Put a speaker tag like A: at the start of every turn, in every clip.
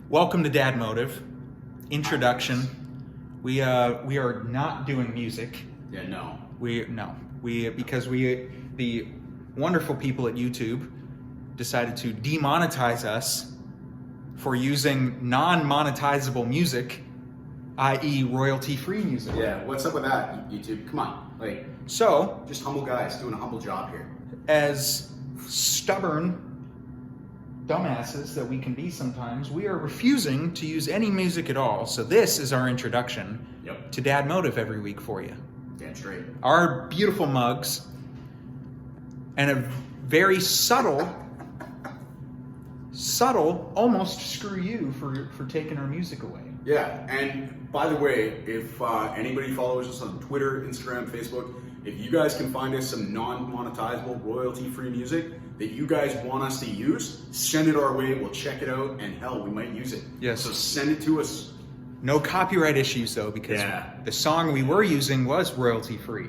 A: Welcome to Dad Motive. Introduction. We are not doing music.
B: Yeah, no.
A: Because the wonderful people at YouTube decided to demonetize us for using non-monetizable music, i.e. royalty-free music.
B: Yeah, what's up with that, YouTube? Come on,
A: So,
B: just humble guys doing a humble job here.
A: as stubborn dumbasses that we can be sometimes, we are refusing to use any music at all. So this is our introduction to Dad Motive every week for you.
B: Damn straight.
A: Our beautiful mugs and a very subtle, almost screw you for taking our music away.
B: Yeah, and by the way, if anybody follows us on Twitter, Instagram, Facebook, if you guys can find us some non-monetizable, royalty-free music that you guys want us to use, send it our way. We'll check it out, and hell, we might use it.
A: Yes.
B: So send it to us.
A: No copyright issues though, because the song we were using was royalty-free.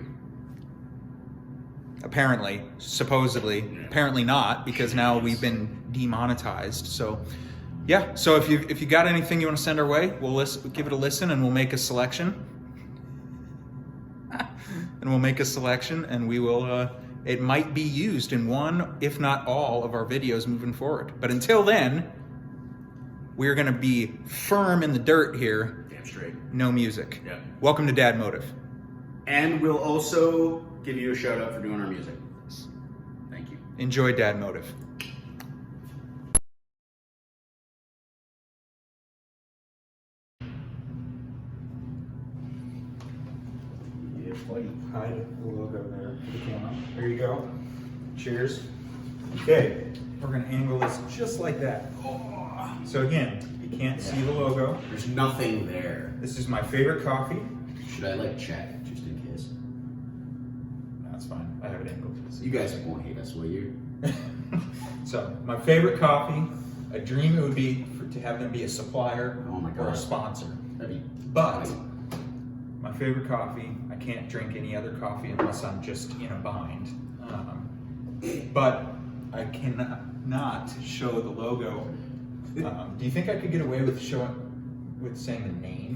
A: Apparently, supposedly, apparently not, because now we've been demonetized. So, yeah. So if you got anything you want to send our way, we'll give it a listen, and we'll make a selection. And we will. It might be used in one, if not all, of our videos moving forward. But until then, we're going to be firm in the dirt here.
B: Damn straight.
A: No music.
B: Yeah.
A: Welcome to Dad Motive.
B: And we'll also give you a shout out for doing our music. Thank you.
A: Enjoy Dad Motive.
B: Yeah, buddy.
A: Hide the logo there for the camera. There you go. Cheers. Okay, we're gonna angle this just like that. So again, you can't see the logo.
B: There's nothing there.
A: This is my favorite coffee.
B: Should I check just in case?
A: No, it's fine. I have it angled.
B: You guys won't hate us, will you?
A: So my favorite coffee. A dream it would be to have them be a supplier or a sponsor. But my favorite coffee, I can't drink any other coffee unless I'm just in a bind. But I cannot show the logo. Do you think I could get away with saying the name?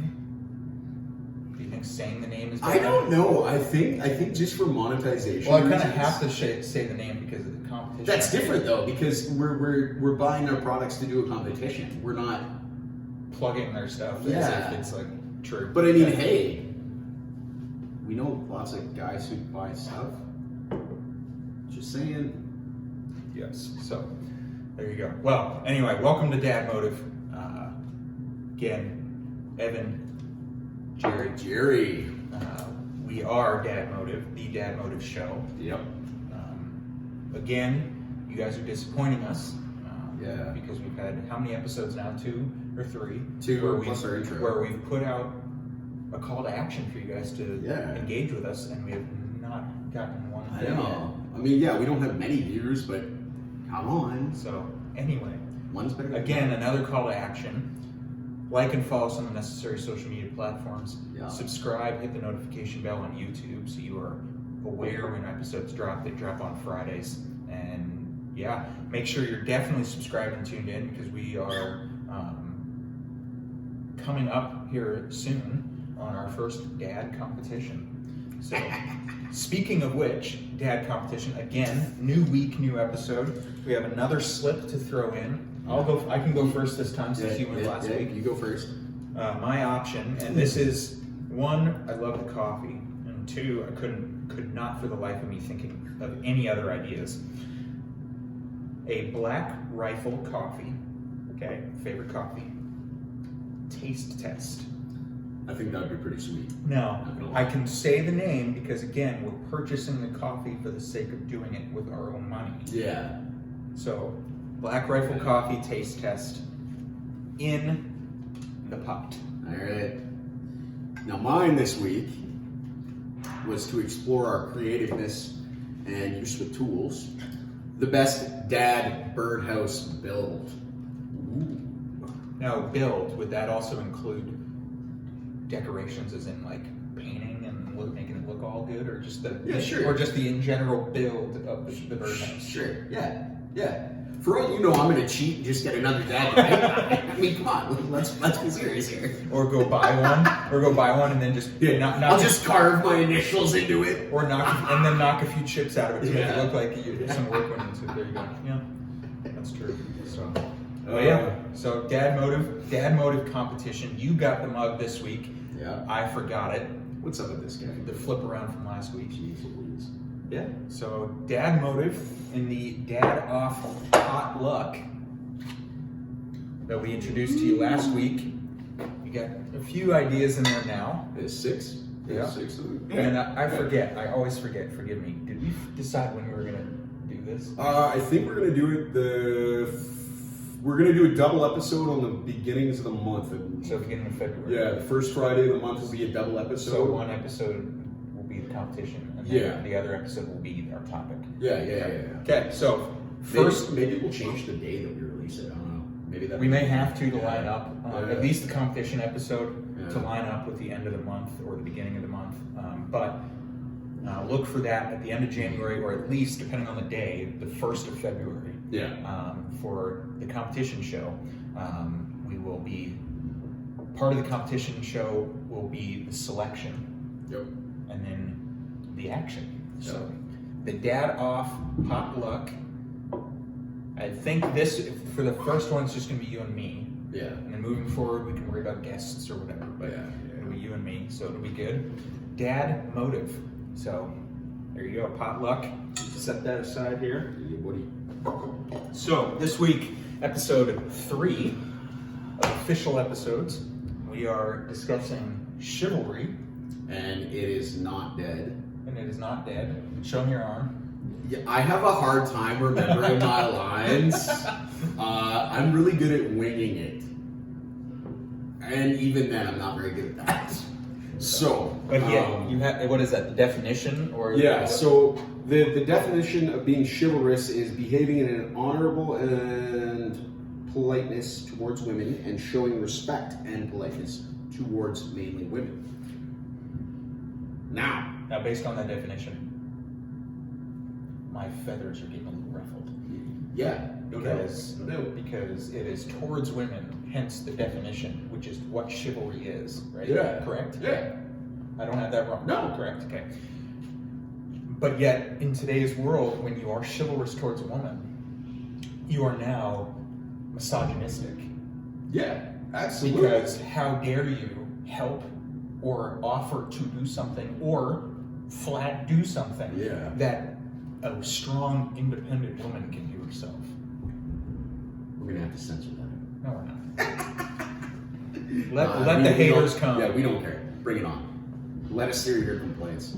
A: Do you think saying the name is better?
B: I don't know. I think just for monetization.
A: Well, I kind of have to say the name because of the competition.
B: That's different though, because we're buying our products to do a competition. We're not
A: plugging their stuff as if it's like true.
B: But I mean, hey, we know lots of guys who buy stuff. Just saying.
A: Yes. So there you go. Well, anyway, welcome to Dad Motive. Again, Evan,
B: Jerry.
A: We are Dad Motive, the Dad Motive show.
B: Yep.
A: Again, you guys are disappointing us.
B: Yeah.
A: Because we've had how many episodes now? 2 or 3?
B: 2 plus our intro.
A: Where we've put out a call to action for you guys to engage with us, and we have not gotten one.
B: I know. I mean, yeah, we don't have many viewers, but come on.
A: So anyway,
B: one's better.
A: Again, another call to action. Like and follow some of the necessary social media platforms.
B: Yeah.
A: Subscribe, hit the notification bell on YouTube so you are aware when episodes drop. They drop on Fridays. And yeah, make sure you're definitely subscribed and tuned in because we are coming up here soon on our first Dad competition. So speaking of which, Dad competition, again, new week, new episode. We have another slip to throw in. I can go first this time since you went last week.
B: You go first.
A: My option, and this is 1, I love the coffee, and 2, I could not for the life of me thinking of any other ideas. A Black Rifle coffee, okay, favorite coffee, taste test.
B: I think that would be pretty sweet.
A: Now, I can say the name because again, we're purchasing the coffee for the sake of doing it with our own money.
B: Yeah.
A: So, Black Rifle coffee taste test in the pot.
B: All right. Now mine this week was to explore our creativeness and use of tools. The best dad birdhouse build. Ooh.
A: Now, build, would that also include decorations as in like painting and making it look all good, or just the
B: sure,
A: or just the in general build of the birdhouse?
B: Sure. Yeah. For all you know, I'm gonna cheat and just get another dad. I mean, come on, let's be serious here.
A: Or go buy one, and then just
B: I'll just carve my initials into it,
A: or knock a few chips out of it to make it look like some work went into it. There you go. Yeah, that's true. So, so dad motive competition. You got the mug this week.
B: Yeah,
A: I forgot it.
B: What's up with this guy?
A: The flip around from last week.
B: Jeez Louise.
A: Yeah. So dad motive in the dad off hot luck that we introduced to you last week. We got a few ideas in there now.
B: There's 6.
A: Yeah.
B: 6 of them.
A: And I forget. I always forget. Forgive me. Did we decide when we were gonna do this?
B: I think we're gonna do it we're gonna do a double episode on the beginnings of the month.
A: So beginning of February.
B: Yeah, the first Friday of the month will be a double episode.
A: So one episode will be the competition, and then the other episode will be our topic.
B: Yeah.
A: Okay, so first,
B: maybe we'll change the day that we release it. I don't know. Maybe that
A: we may have to line up at least the competition episode
B: Yeah.
A: to line up with the end of the month or the beginning of the month. But look for that at the end of January, or at least, depending on the day, the 1st of February.
B: Yeah.
A: For the competition show, we will be part of the competition show will be the selection.
B: Yep.
A: And then the action. So the dad off hot luck. I think this for the first one it's just gonna be you and me.
B: Yeah.
A: And then moving forward we can worry about guests or whatever. But it'll be you and me, so it'll be good. Dad motive. So there you go, potluck. Set that aside here.
B: Woody.
A: So this week, episode 3 of official episodes, we are discussing Chivalry.
B: And it is not dead.
A: And it is not dead. Show me your arm.
B: Yeah, I have a hard time remembering my lines. I'm really good at winging it. And even then, I'm not very good at that. So,
A: But you have, what is that, the definition? Or
B: so the definition of being chivalrous is behaving in an honorable and politeness towards women and showing respect and politeness towards mainly women. Now,
A: based on that definition, my feathers are getting a little ruffled.
B: Yeah,
A: Because it is towards women, hence the definition, which is what chivalry is, right?
B: Yeah.
A: Correct?
B: Yeah.
A: I don't have that wrong.
B: No.
A: Correct, okay. But yet, in today's world, when you are chivalrous towards a woman, you are now misogynistic.
B: Yeah, absolutely.
A: Because how dare you help or offer to do something or flat do something that a strong, independent woman can do herself.
B: We're gonna have to censor that.
A: No, we're not. Let the haters come.
B: Yeah, we don't care. Bring it on. Let us hear your complaints.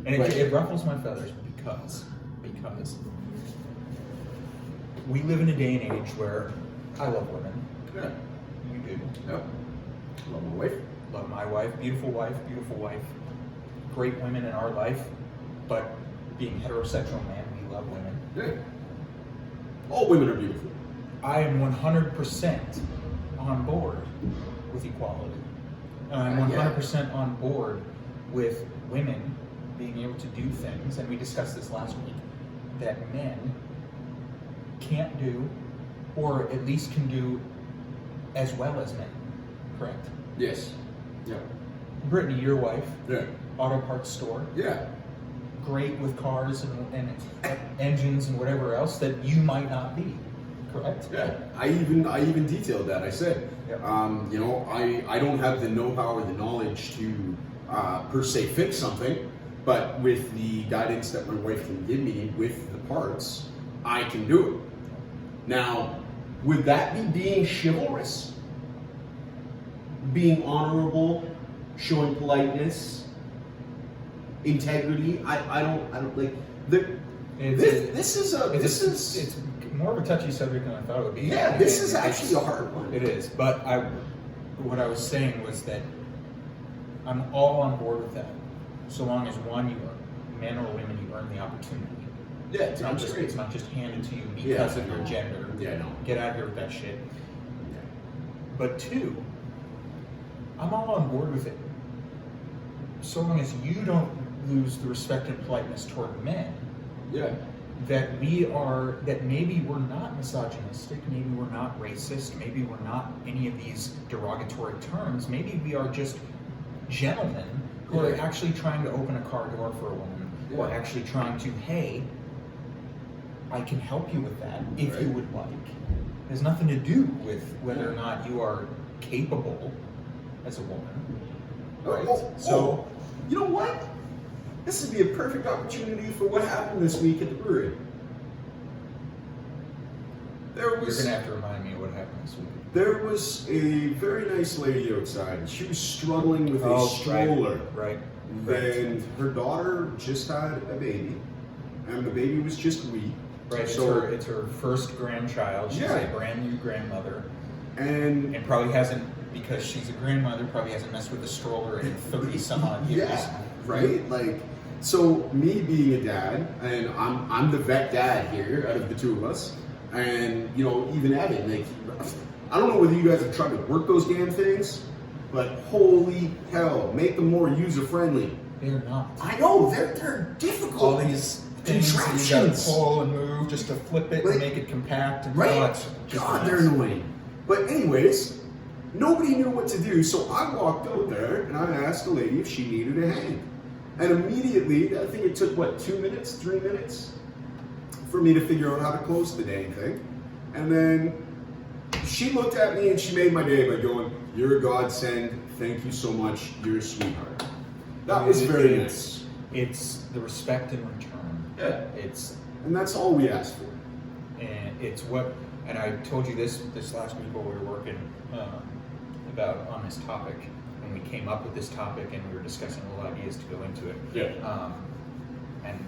A: And it ruffles my feathers because we live in a day and age where I love women.
B: Yeah.
A: You do.
B: Yep. Love my wife.
A: Love my wife. Beautiful wife. Beautiful wife. Great women in our life. But being heterosexual man, we love women.
B: Yeah. All women are beautiful.
A: I am 100% on board with equality. I'm 100% on board with women being able to do things, and we discussed this last week, that men can't do, or at least can do as well as men. Correct?
B: Yes. Yeah.
A: Brittany, your wife,
B: Yeah.
A: auto parts store,
B: Yeah.
A: great with cars and engines and whatever else that you might not be. Correct?
B: Yeah. I even detailed that. I said,
A: Yep.
B: I don't have the know-how or the knowledge to per se fix something, but with the guidance that my wife can give me with the parts, I can do it. Now, would that be being chivalrous? Being honorable, showing politeness, integrity? I don't like
A: It's more of a touchy subject than I thought it would be.
B: Yeah, this is actually a hard one.
A: It is, but what I was saying was that I'm all on board with that, so long as one, you are men or women, you earn the opportunity.
B: Yeah,
A: It's not just handed to you because of your gender.
B: Yeah, no.
A: Get out of here with that shit. But 2, I'm all on board with it, so long as you don't lose the respect and politeness toward men.
B: Yeah.
A: that maybe we're not misogynistic, maybe we're not racist, maybe we're not any of these derogatory terms, maybe we are just gentlemen who are actually trying to open a car door for a woman, or actually trying to, hey, I can help you with that if you would like. It has nothing to do with whether or not you are capable as a woman. Right?
C: So, you know what? This would be a perfect opportunity for what happened this week at the brewery.
A: You're going to have to remind me of what happened this week.
C: There was a very nice lady outside, and she was struggling with a stroller.
A: Right.
C: And her daughter just had a baby, and the baby was just wee.
A: Right,
C: so
A: it's her first grandchild. She's a brand new grandmother.
C: And
A: probably hasn't, because she's a grandmother, probably hasn't messed with a stroller in 30 some odd years.
C: Yeah, right? Like, so me being a dad, and I'm the vet dad here out of the two of us, and, you know, even Evan, like, I don't know whether you guys have tried to work those damn things, but holy hell, make them more user-friendly.
A: They're not.
C: I know, they're difficult.
A: All these things that you gotta pull and move just to flip it and make it compact. And
C: God, they're annoying. But anyways, nobody knew what to do, so I walked out there and I asked the lady if she needed a hand. And immediately, I think it took, 3 minutes for me to figure out how to close the dang thing. And then she looked at me and she made my day by going, "You're a godsend, thank you so much, you're a sweetheart." That was very nice.
A: It's the respect in return.
C: Yeah. And that's all we asked for.
A: And it's what, and I told you this last week while we were working on this topic, when we came up with this topic and we were discussing little ideas to go into it.
C: Yeah.
A: And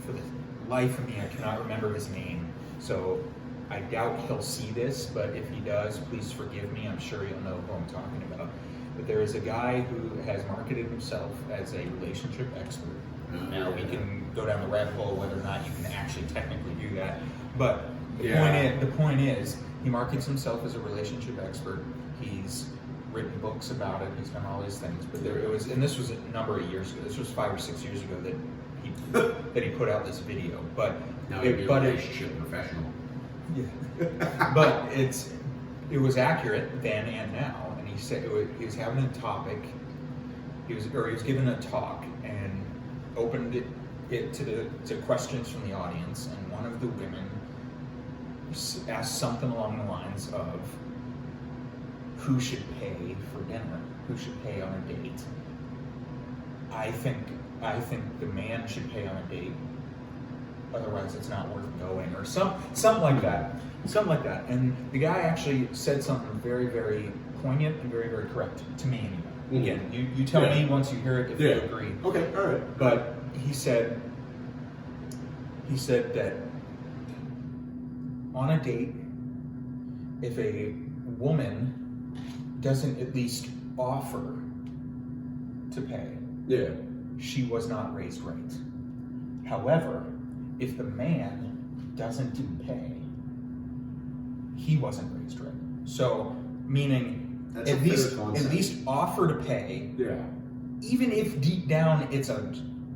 A: for the life of me, I cannot remember his name. So I doubt he'll see this, but if he does, please forgive me. I'm sure you'll know who I'm talking about. But there is a guy who has marketed himself as a relationship expert. Now we can go down the rabbit hole whether or not you can actually technically do that. But the point is, he markets himself as a relationship expert. He's written books about it. He's done all these things. But and this was a number of years ago. This was 5 or 6 years ago that he put out this video. But
C: now he'd be a relationship professional.
A: Yeah. But it was accurate then and now. And he said he was having a topic. He was given a talk and opened it to questions from the audience, and one of the women asked something along the lines of, who should pay for dinner? Who should pay on a date? I think the man should pay on a date, otherwise it's not worth going, or something like that. And the guy actually said something very, very poignant and very, very correct to me anyway. Again, you tell me once you hear it if you agree.
C: Okay, all right.
A: But he said that on a date, if a woman doesn't at least offer to pay, she was not raised right. However, if the man doesn't pay, he wasn't raised right. So, meaning,
C: that's
A: at least offer to pay.
C: Yeah.
A: Even if deep down it's a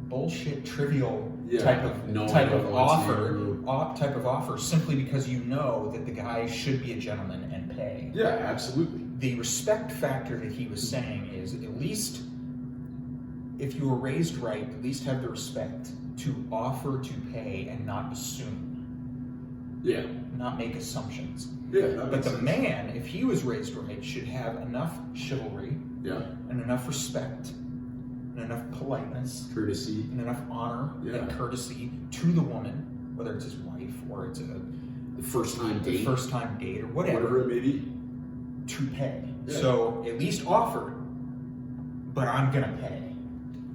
A: bullshit, trivial type of offer, simply because you know that the guy should be a gentleman and pay.
C: Yeah, absolutely.
A: The respect factor that he was saying is, at least if you were raised right, at least have the respect to offer to pay and not assume.
C: Yeah.
A: Not make assumptions.
C: Yeah.
A: But the man, if he was raised right, should have enough chivalry and enough respect and enough politeness,
C: courtesy,
A: and enough honor and courtesy to the woman, whether it's his wife or it's
C: the first time date
A: or whatever
C: it may be,
A: to pay. Yeah. So at least offer, but I'm gonna pay.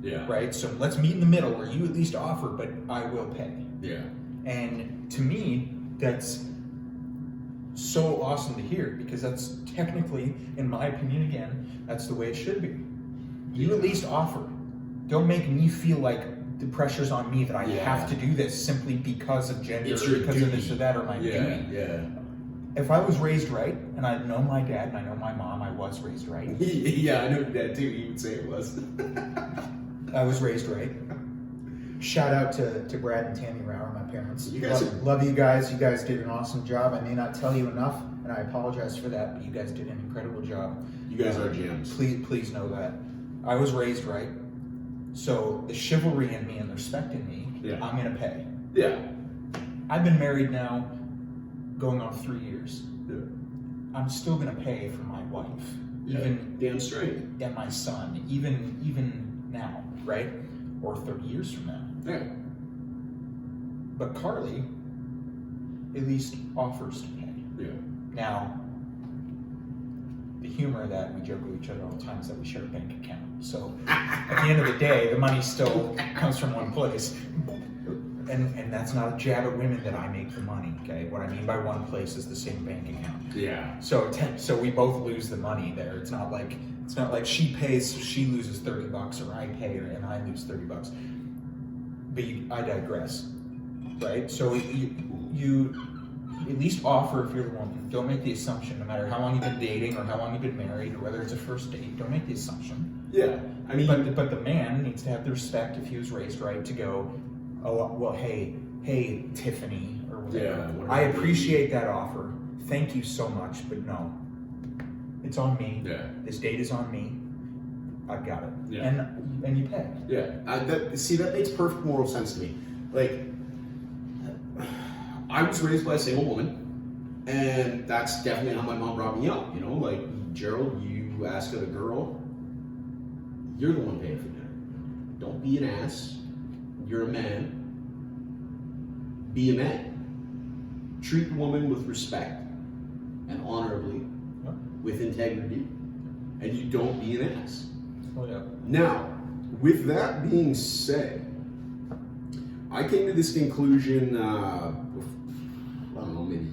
C: Yeah.
A: Right? So let's meet in the middle where you at least offer, but I will pay.
C: Yeah.
A: And to me, that's so awesome to hear, because that's technically, in my opinion, again, that's the way it should be. You at least offer. Don't make me feel like the pressure's on me that I have to do this simply because of gender, or because of this or that, or my duty.
C: Yeah.
A: If I was raised right, and I know my dad and I know my mom, I was raised right.
C: Yeah, I know your dad too. He would say it was.
A: I was raised right. Shout out to Brad and Tammy Rauer, my parents.
C: You guys
A: love you guys. You guys did an awesome job. I may not tell you enough, and I apologize for that, but you guys did an incredible job.
C: You guys are gems.
A: Please know that. I was raised right. So the chivalry in me and the respect in me,
C: Yeah.
A: I'm going to pay.
C: Yeah.
A: I've been married now going on 3 years.
C: Yeah.
A: I'm still going to pay for my wife.
C: Yeah.
A: Even
C: Damn straight.
A: and my son, even now, right? Or 30 years from now.
C: Yeah.
A: But Carly at least offers to pay.
C: Yeah.
A: Now, the humor that we joke with each other all the time is that we share a bank account. So at the end of the day, the money still comes from one place. And that's not a jab at women that I make the money, okay? What I mean by one place is the same bank account.
C: Yeah.
A: So we both lose the money there. It's not like she pays, she loses $30, or I pay her and I lose $30. But I digress, right? So you at least offer if you're the woman. Don't make the assumption, no matter how long you've been dating or how long you've been married or whether it's a first date. Don't make the assumption.
C: Yeah. I mean,
A: But the man needs to have the respect if he was raised right to go, oh well, hey Tiffany or whatever.
C: Yeah, whatever.
A: I appreciate that offer. Thank you so much, but no, it's on me.
C: Yeah.
A: This date is on me. I've got it.
C: Yeah.
A: And you pay.
C: yeah. That makes perfect moral sense to me. Like, I was raised by a single woman, and that's definitely how my mom brought me up. You know, like, Gerald, you ask of a girl, you're the one paying for dinner. Don't be an ass. You're a man. Be a man. Treat the woman with respect and honorably, with integrity, and you don't be an ass.
A: Oh yeah.
C: Now, with that being said, I came to this conclusion, I don't know, maybe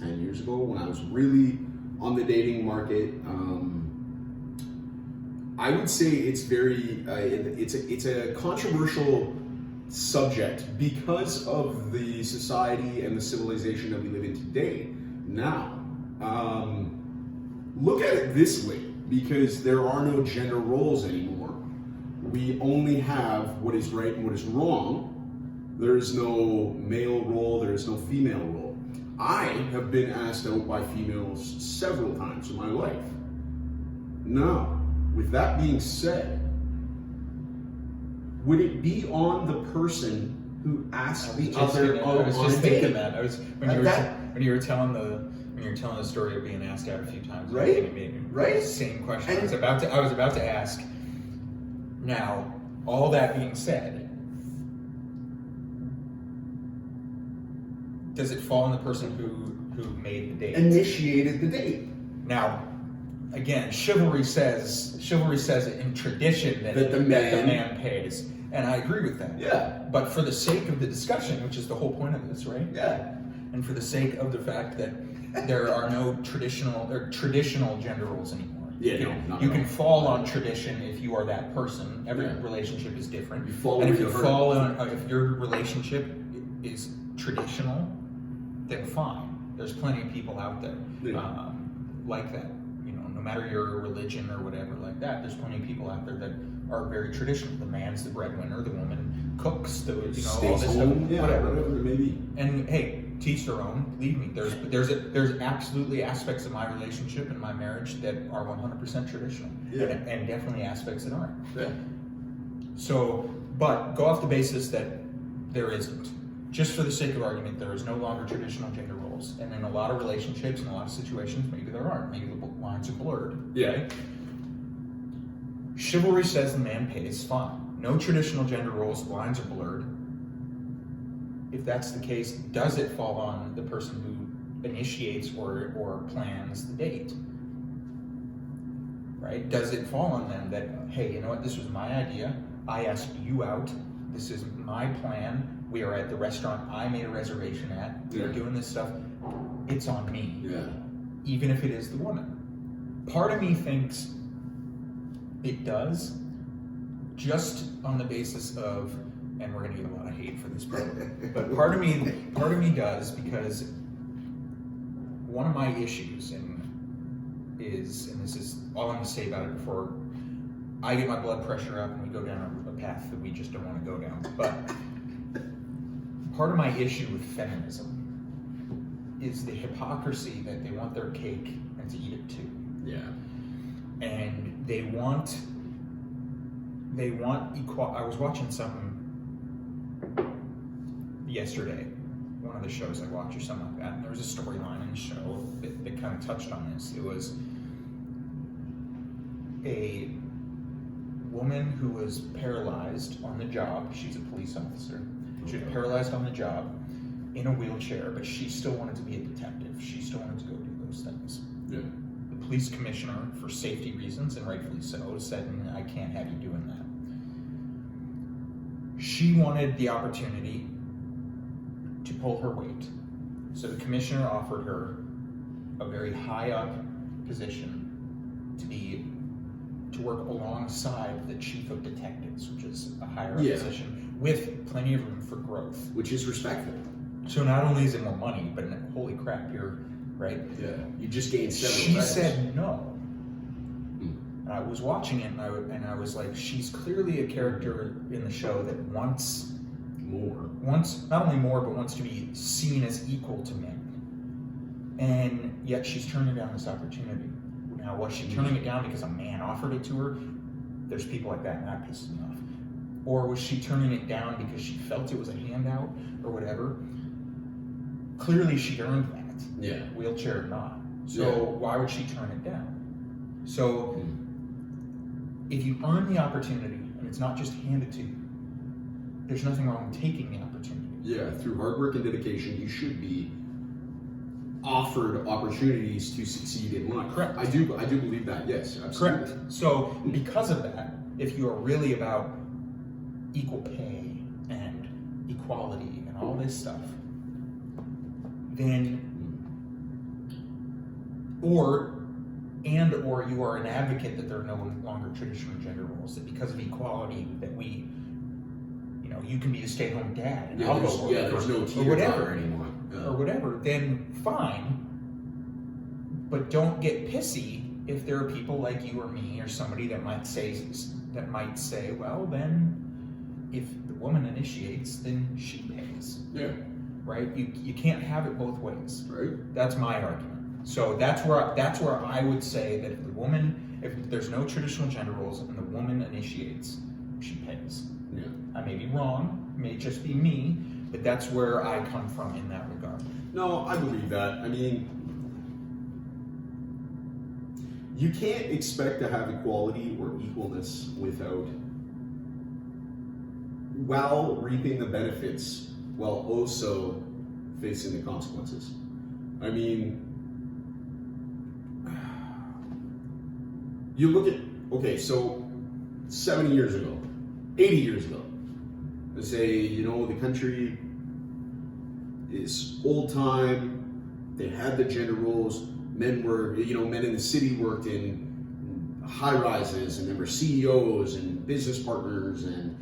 C: 10 years ago when I was really on the dating market. I would say it's very, it's a controversial subject because of the society and the civilization that we live in today. Now, look at it this way, because there are no gender roles anymore. We only have what is right and what is wrong. There is no male role, there is no female role. I have been asked out by females several times in my life. Now, with that being said, would it be on the person who asked the other
A: I was
C: on
A: just
C: a
A: thinking
C: date?
A: that. I was when you were telling the story of being asked out a few times.
C: Right?
A: I was thinking
C: Right?
A: Same question.
C: And-
A: I was about to ask. Now, all that being said, does it fall on the person who made the date?
C: Initiated the date.
A: Now, again, chivalry says it in tradition that
C: the
A: the
C: man-
A: man pays, and I agree with that.
C: Yeah.
A: But for the sake of the discussion, which is the whole point of this, right?
C: Yeah.
A: And for the sake of the fact that there are no traditional gender roles anymore.
C: Yeah,
A: you,
C: no,
A: know,
C: not
A: you
C: at
A: can
C: all.
A: fall on tradition if you are that person. Every
C: Yeah.
A: relationship is different.
C: You fall
A: and if
C: with
A: you
C: the
A: fall on, if your relationship is traditional, then fine. There's plenty of people out there
C: Yeah.
A: like that. You know, no matter your religion or whatever like that, there's plenty of people out there that are very traditional. The man's the breadwinner, the woman cooks, all
C: Stays
A: this
C: home,
A: stuff,
C: yeah,
A: whatever.
C: it may be.
A: And hey, teach their own. Believe me, there's absolutely aspects of my relationship and my marriage that are 100% traditional,
C: Yeah.
A: and definitely aspects that aren't.
C: Yeah.
A: So, but go off the basis that there isn't. Just for the sake of argument, there is no longer traditional gender roles, and in a lot of relationships, in a lot of situations, maybe there aren't. Maybe the lines are blurred.
C: Yeah.
A: right? Chivalry says the man pays, fine. No traditional gender roles, lines are blurred. If that's the case, does it fall on the person who initiates or plans the date? Right? Does it fall on them that, hey, you know what, this was my idea, I asked you out, this is my plan, we are at the restaurant I made a reservation at, we're
C: Yeah.
A: doing this stuff, it's on me,
C: Yeah.
A: even if it is the woman. Part of me thinks it does, just on the basis of, and we're gonna get a lot of hate for this probably, but part of me does, because one of my issues is, and this is all I'm gonna say about it before I get my blood pressure up and we go down a path that we just don't want to go down. But part of my issue with feminism is the hypocrisy that they want their cake and to eat it too.
C: Yeah.
A: And they want equal. I was watching something yesterday, one of the shows I watch or something like that, and there was a storyline in the show that kind of touched on this. It was a woman who was paralyzed on the job. She's a police officer. She was paralyzed on the job in a wheelchair, but she still wanted to be a detective. She still wanted to go do those things.
C: Yeah.
A: The police commissioner, for safety reasons, and rightfully so, said, I can't have you doing that. She wanted the opportunity to pull her weight. So the commissioner offered her a very high up position to work alongside the chief of detectives, which is a higher up position, with plenty of room for growth.
C: Which is respectful.
A: So not only is it more money, but holy crap, you're right.
C: Yeah. You just gained several.
A: She
C: credits.
A: said no. And I was watching it, and I was like, she's clearly a character in the show that wants not only more, but wants to be seen as equal to men. And yet she's turning down this opportunity. Now, was she turning it down because a man offered it to her? There's people like that, and that pisses me off. Or was she turning it down because she felt it was a handout or whatever? Clearly she earned that.
C: Yeah.
A: Wheelchair or not. So why would she turn it down? So if you earn the opportunity, and it's not just handed to you, there's nothing wrong with taking the opportunity.
C: Yeah, through hard work and dedication, you should be offered opportunities to succeed in life.
A: Correct.
C: I do believe that, yes, absolutely.
A: Correct. So because of that, if you are really about equal pay and equality and all this stuff, then or you are an advocate that there are no longer traditional gender roles, that because of equality that we, you can be a stay-at-home dad and I'll go work,
C: there's no
A: or
C: teeter
A: whatever
C: anymore.
A: or whatever, then fine. But don't get pissy if there are people like you or me or somebody that might say, well, then if the woman initiates, then she pays.
C: Yeah.
A: Right? You can't have it both ways.
C: Right.
A: That's my argument. So that's where I would say that if there's no traditional gender roles and the woman initiates, she pays.
C: Yeah.
A: I may be wrong, it may just be me, but that's where I come from in that regard.
C: No, I believe that. I mean, you can't expect to have equality or equalness while reaping the benefits, while also facing the consequences. I mean, you look at, so 70 years ago, 80 years ago, let's say, the country is old time, they had the gender roles, men in the city worked in high rises, and there were CEOs and business partners and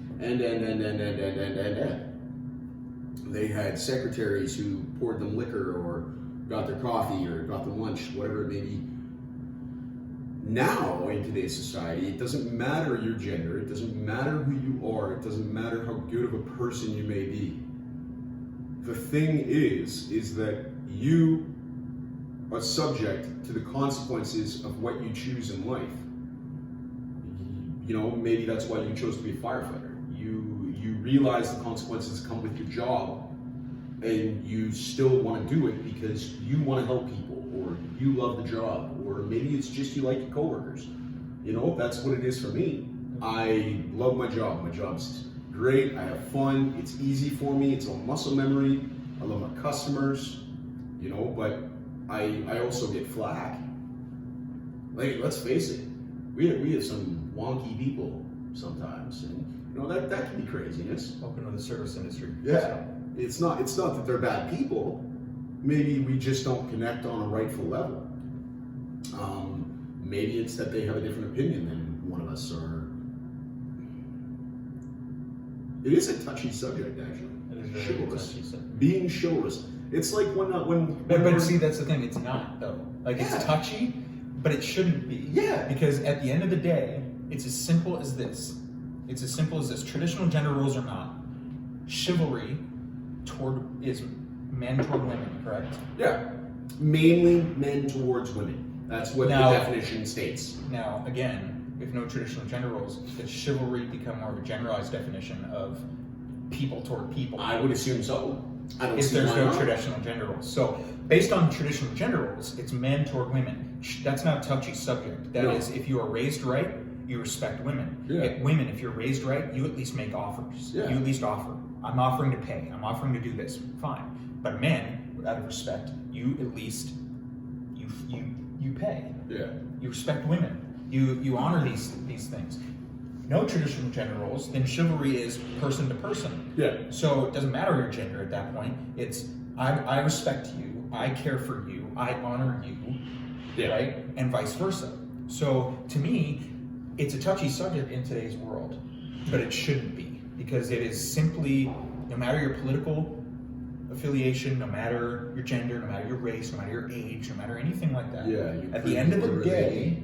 C: they had secretaries who poured them liquor or got their coffee or got them lunch, whatever it may be. Now, in today's society, it doesn't matter your gender, it doesn't matter who you are, it doesn't matter how good of a person you may be. The thing is that you are subject to the consequences of what you choose in life. Maybe that's why you chose to be a firefighter. You realize the consequences come with your job, and you still want to do it because you want to help people, or you love the job, or maybe it's just you like your coworkers. That's what it is for me. I love my job. My job's great. I have fun. It's easy for me. It's all muscle memory. I love my customers, but I also get flack. Like, let's face it, we have some wonky people sometimes, and that can be craziness.
A: Welcome to the service industry.
C: Yeah, it's not that they're bad people. Maybe we just don't connect on a rightful level. Maybe it's that they have a different opinion than one of us, or it is a touchy subject, actually.
A: It is very touchy subject.
C: Being chivalrous. It's like when
A: but see, that's the thing. It's not though. Like, it's touchy, but it shouldn't be.
C: Yeah.
A: Because at the end of the day, it's as simple as this. Traditional gender roles or not, chivalry is men toward women, correct?
C: Yeah. Mainly men towards women. That's what
A: Now-
C: the definition states.
A: Now, again, if no traditional gender roles, does chivalry become more of a generalized definition of people toward people?
C: I would assume so. I don't
A: If
C: see
A: there's
C: why
A: no
C: not.
A: traditional gender roles. So, based on traditional gender roles, it's men toward women. That's not a touchy subject. That
C: No.
A: is, if you are raised right, you respect women.
C: Yeah.
A: Women, if you're raised right, you at least make offers.
C: Yeah.
A: You at least offer. I'm offering to pay. I'm offering to do this. Fine. But men, out of respect, you at least you pay.
C: Yeah.
A: You respect women. You honor these things. No traditional gender roles, then chivalry is person to person.
C: Yeah.
A: So it doesn't matter your gender at that point. It's I respect you, I care for you, I honor you,
C: Yeah.
A: right? And vice versa. So to me, it's a touchy subject in today's world, but it shouldn't be, because it is simply, no matter your political affiliation, no matter your gender, no matter your race, no matter your age, no matter anything like that.
C: Yeah, you
A: At
C: prove
A: the end of the
C: you're
A: day,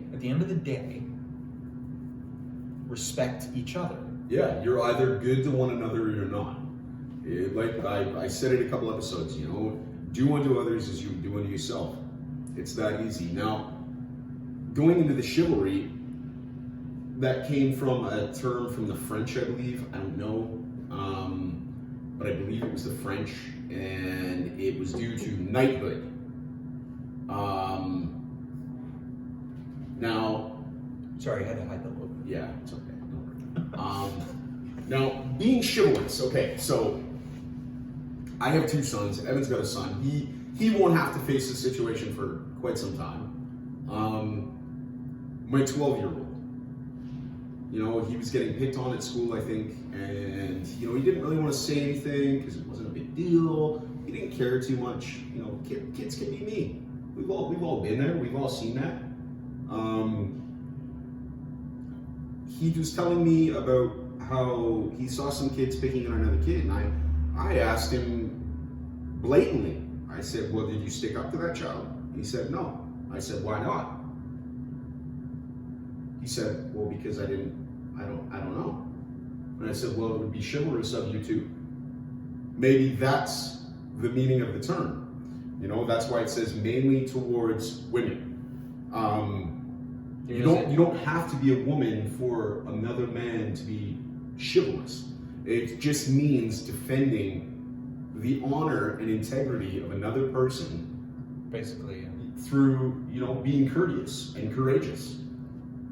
A: respect each other.
C: Yeah, you're either good to one another or you're not. Like I said it a couple episodes, you know, do unto others as you do unto yourself. It's that easy. Now, going into the chivalry, that came from a term from the French, I believe. I don't know, but I believe it was the French, and it was due to knighthood. Now,
A: Sorry, I had to hide the logo.
C: yeah, it's okay. Don't worry. Now, being chivalrous. Okay, so I have two sons. Evan's got a son. He won't have to face this situation for quite some time. My 12-year-old. You know, he was getting picked on at school, I think, and you know he didn't really want to say anything because it wasn't a big deal. He didn't care too much. You know, kids can be mean. We've all been there. We've all seen that. He was telling me about how he saw some kids picking on another kid, and I asked him blatantly. I said, "Well, did you stick up to that child?" He said, "No." I said, "Why not?" He said, "Well, because I don't know." And I said, "Well, it would be chivalrous of you too." Maybe that's the meaning of the term. You know, that's why it says mainly towards women. You don't have to be a woman for another man to be chivalrous. It just means defending the honor and integrity of another person,
A: Basically,
C: through, you know, being courteous and courageous.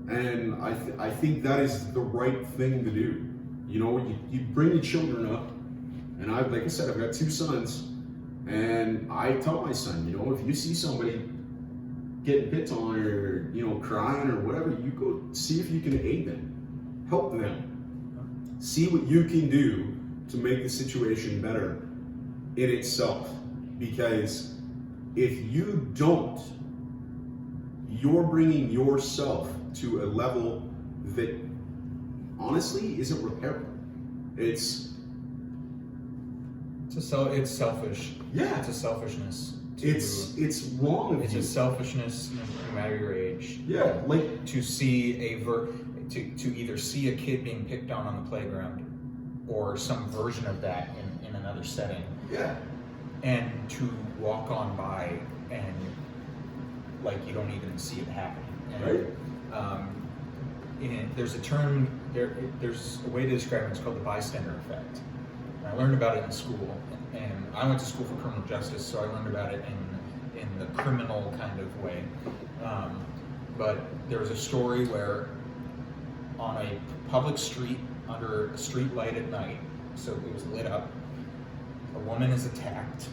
C: And I think that is the right thing to do. You know, you bring your children up, and like I said, I've got two sons, and I tell my son, you know, if you see somebody getting picked on or, you know, crying or whatever, you go see if you can aid them, help them, see what you can do to make the situation better in itself. Because if you don't, you're bringing yourself to a level that honestly isn't repairable. It's
A: selfish.
C: Yeah.
A: It's a selfishness.
C: it's wrong of
A: It's
C: you.
A: a selfishness, no matter your age.
C: Yeah, like
A: To see to either see a kid being picked on the playground, or some version of that in another setting,
C: yeah,
A: and to walk on by and like you don't even see it happening. And,
C: right.
A: there's a term there's a way to describe it. It's called the bystander effect. And I learned about it in school, and I went to school for criminal justice, so I learned about it in the criminal kind of way. But there was a story where on a public street under a street light at night, so it was lit up, a woman is attacked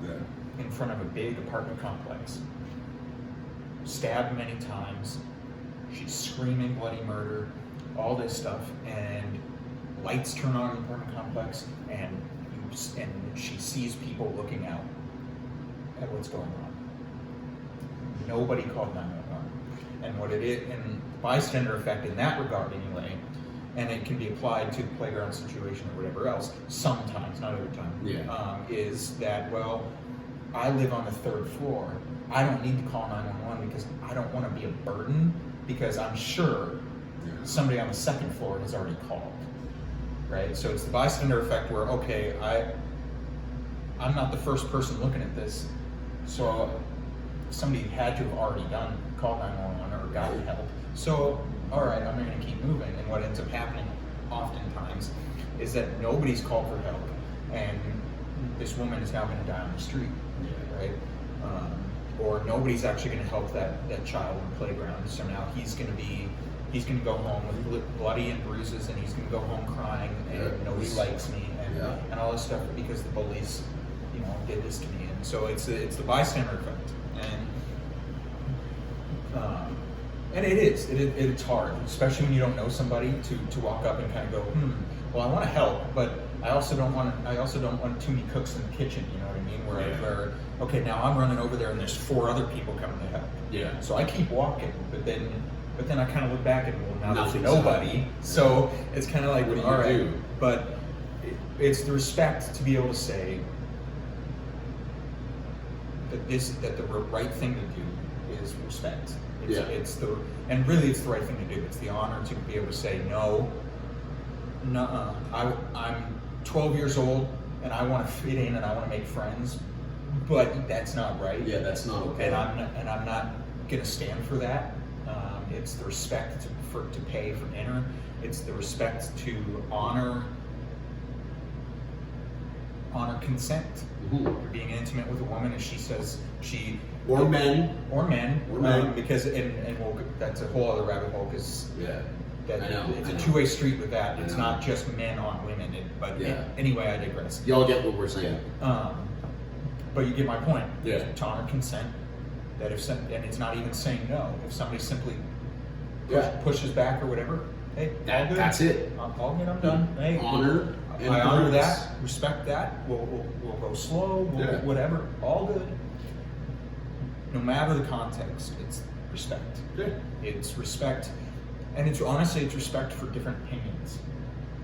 C: Yeah.
A: in front of a big apartment complex, stabbed many times. She's screaming bloody murder, all this stuff, and lights turn on in the apartment complex, and she sees people looking out at what's going on. Nobody called 911. And what it is, and bystander effect in that regard anyway, and it can be applied to the playground situation or whatever else, sometimes, not every time, is that, well, I live on the 3rd floor. I don't need to call 911 because I don't want to be a burden, because I'm sure somebody on the 2nd floor has already called, right? So it's the bystander effect where, okay, I'm not the first person looking at this, so somebody had to have already called 911 or gotten help. So, all right, I'm going to keep moving. And what ends up happening oftentimes is that nobody's called for help, and this woman is now going to die on the street, right? Or nobody's actually going to help that child in the playground. So now he's going to go home with bloody and bruises, and he's going to go home crying, and nobody likes me, and all this stuff because the bullies, did this to me. And so it's the bystander effect, and it's hard, especially when you don't know somebody, to walk up and kind of go, well, I want to help, but I also don't want too many cooks in the kitchen. You know what I mean? Where okay, now I'm running over there and there's 4 other people coming to help. Yeah. So I keep walking, but then I kind of look back and now there's nobody. So it's kind of like, all right. But it's the respect to be able to say that the right thing to do is respect. It's the right thing to do. It's the honor to be able to say no. I'm 12 years old and I want to fit in and I want to make friends, but that's not right.
C: Yeah, that's not okay.
A: And I'm not gonna stand for that. It's the respect to pay for dinner. It's the respect to honor consent. Mm-hmm. You're being intimate with a woman, and she says
C: or men,
A: because that's a whole other rabbit hole. Because it's a two-way street with that. It's not just men on women. Anyway, I digress.
C: Y'all get what we're saying.
A: But you get my point.
C: Yeah.
A: To honor consent. And it's not even saying no. If somebody simply pushes back or whatever, hey, all good.
C: That's it.
A: All good. I'm done. Hey,
C: honor.
A: I honor that. Respect that. We'll go slow. Whatever. All good. No matter the context, it's respect.
C: Yeah.
A: It's respect, and it's respect for different opinions.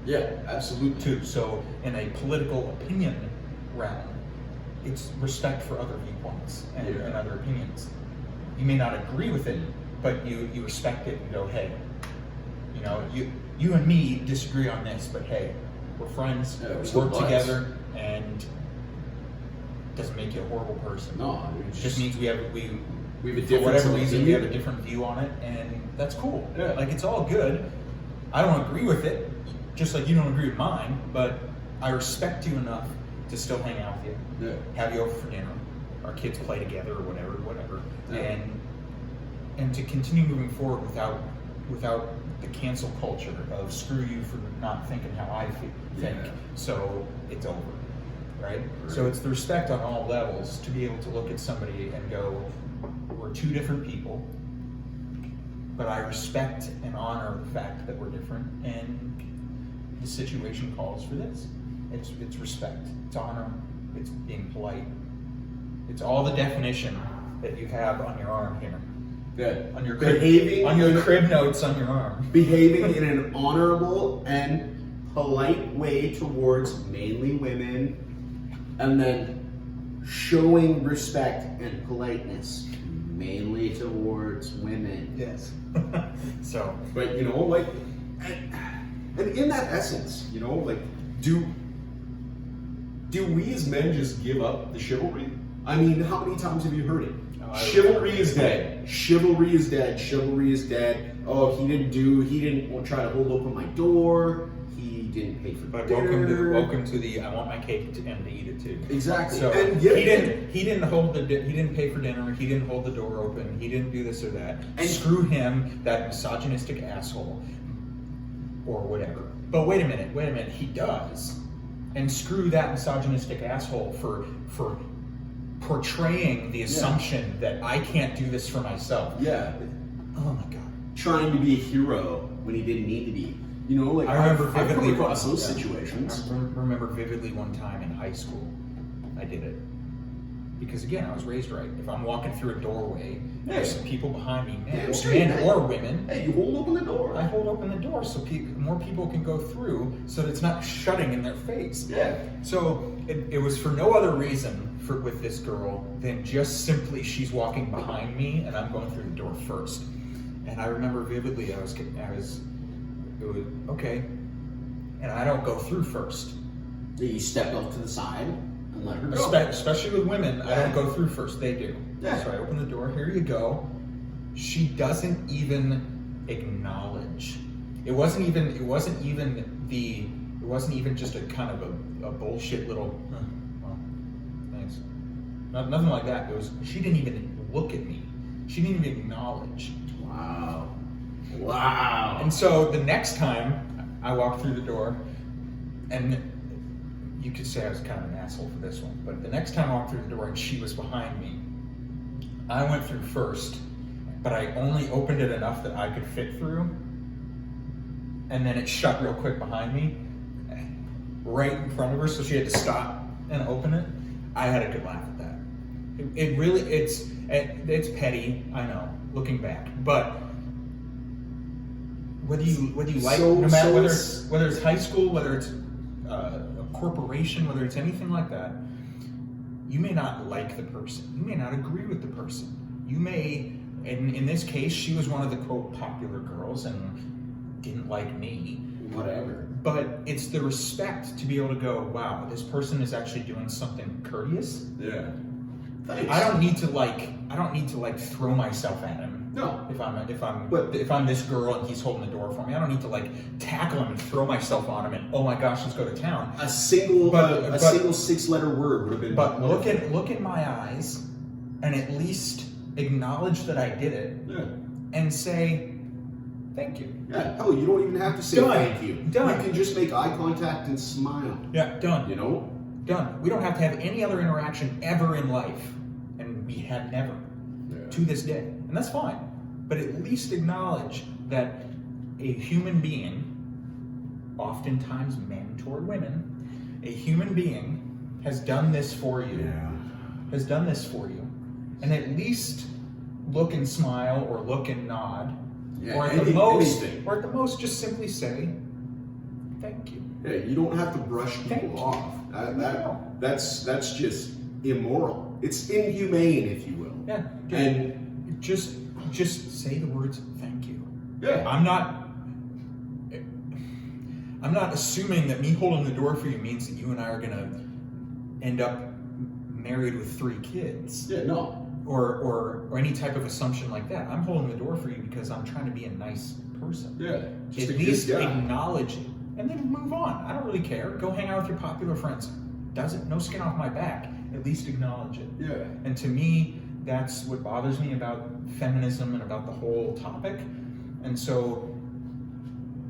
C: Yeah, absolutely.
A: Too. So in a political opinion realm, it's respect for other viewpoints and other opinions. You may not agree with it, but you respect it and go, hey, you and me disagree on this, but hey, we're friends, we work together, and it doesn't make you a horrible person.
C: No,
A: it just means we have a different, for whatever reason, we have a different view on it, and that's cool.
C: Yeah.
A: Like, it's all good. I don't agree with it, just like you don't agree with mine, but I respect you enough to still hang out with you, have you over for dinner, our kids play together or whatever, and to continue moving forward without the cancel culture of screw you for not thinking how I think, so it's over, right? So it's the respect on all levels to be able to look at somebody and go, we're two different people, but I respect and honor the fact that we're different, and the situation calls for this. It's respect, it's honor, it's being polite. It's all the definition that you have on your arm here.
C: Yeah.
A: On your crib notes on your arm.
C: Behaving in an honorable and polite way towards mainly women, and then showing respect and politeness mainly towards women.
A: Yes.
C: But and in that essence, do we as men just give up the chivalry? I mean, how many times have you heard it? Chivalry is dead. Chivalry is dead. Chivalry is dead. Oh, he didn't try to hold open my door. He didn't pay for dinner.
A: Welcome to the I want my cake and to eat it too.
C: Exactly.
A: So
C: and
A: he didn't pay for dinner. He didn't hold the door open. He didn't do this or that. And screw him, that misogynistic asshole, or whatever. But wait a minute. He does, and screw that misogynistic asshole for portraying the assumption that I can't do this for myself.
C: Yeah.
A: Oh my God.
C: Trying to be a hero when he didn't need to be. I remember vividly across those situations.
A: I remember vividly one time in high school, I did it. Because again, I was raised right. If I'm walking through a doorway, there's some people behind me, men or women.
C: Hey, you hold open the door.
A: I hold open the door so more people can go through, so that it's not shutting in their face.
C: Yeah.
A: So it was for no other reason with this girl than just simply she's walking behind me and I'm going through the door first. And I remember vividly, it was okay, and I don't go through first.
C: You step up to the side. Let her go.
A: Especially with women, I don't go through first. They do.
C: Yeah.
A: So I open the door. Here you go. She doesn't even acknowledge. It wasn't even just a kind of a bullshit little. Well, thanks. Nothing like that. It was. She didn't even look at me. She didn't even acknowledge.
C: Wow. Wow.
A: And so the next time I walked through the door, and you could say I was kind of an asshole for this one, but the next time I walked through the door and she was behind me, I went through first, but I only opened it enough that I could fit through, and then it shut real quick behind me, right in front of her, so she had to stop and open it. I had a good laugh at that. It's petty, I know, looking back, but whether you like, no matter whether it's high school, whether it's a corporation, whether it's anything like that, you may not like the person, you may not agree with the person, you may, and in this case, she was one of the quote popular girls and didn't like me.
C: Whatever.
A: But it's the respect to be able to go, wow, this person is actually doing something courteous.
C: Yeah. Thanks.
A: I don't need to like throw myself at him.
C: No.
A: If I'm this girl and he's holding the door for me, I don't need to like tackle him and throw myself on him and oh my gosh, let's go to town.
C: A single 6-letter word would have been.
A: But look in my eyes and at least acknowledge that I did it.
C: Yeah.
A: And say thank you.
C: Yeah. Hell, you don't even have to say
A: Done.
C: thank you.
A: Done.
C: You can just make eye contact and smile.
A: Yeah, done.
C: You know?
A: Done. We don't have to have any other interaction ever in life. And we have never. To this day. And that's fine. But at least acknowledge that a human being, oftentimes men toward women, a human being has done this for you.
C: Yeah.
A: Has done this for you. And at least look and smile or look and nod.
C: Yeah,
A: or at the most, just simply say, thank you.
C: Yeah, you don't have to brush
A: Thank
C: people
A: you.
C: off.
A: No.
C: That's just immoral. It's inhumane, if you will.
A: Yeah.
C: And
A: just say the words thank you.
C: yeah,
A: I'm not assuming that me holding the door for you means that you and I are gonna end up married with 3 kids.
C: yeah, no.
A: Or any type of assumption like that. I'm holding the door for you because I'm trying to be a nice person.
C: Yeah, just
A: At
C: a
A: least
C: good guy.
A: acknowledge it and then move on. I don't really care. Go hang out with your popular friends. No skin off my back. At least acknowledge it.
C: Yeah.
A: And to me, that's what bothers me about feminism and about the whole topic. And so,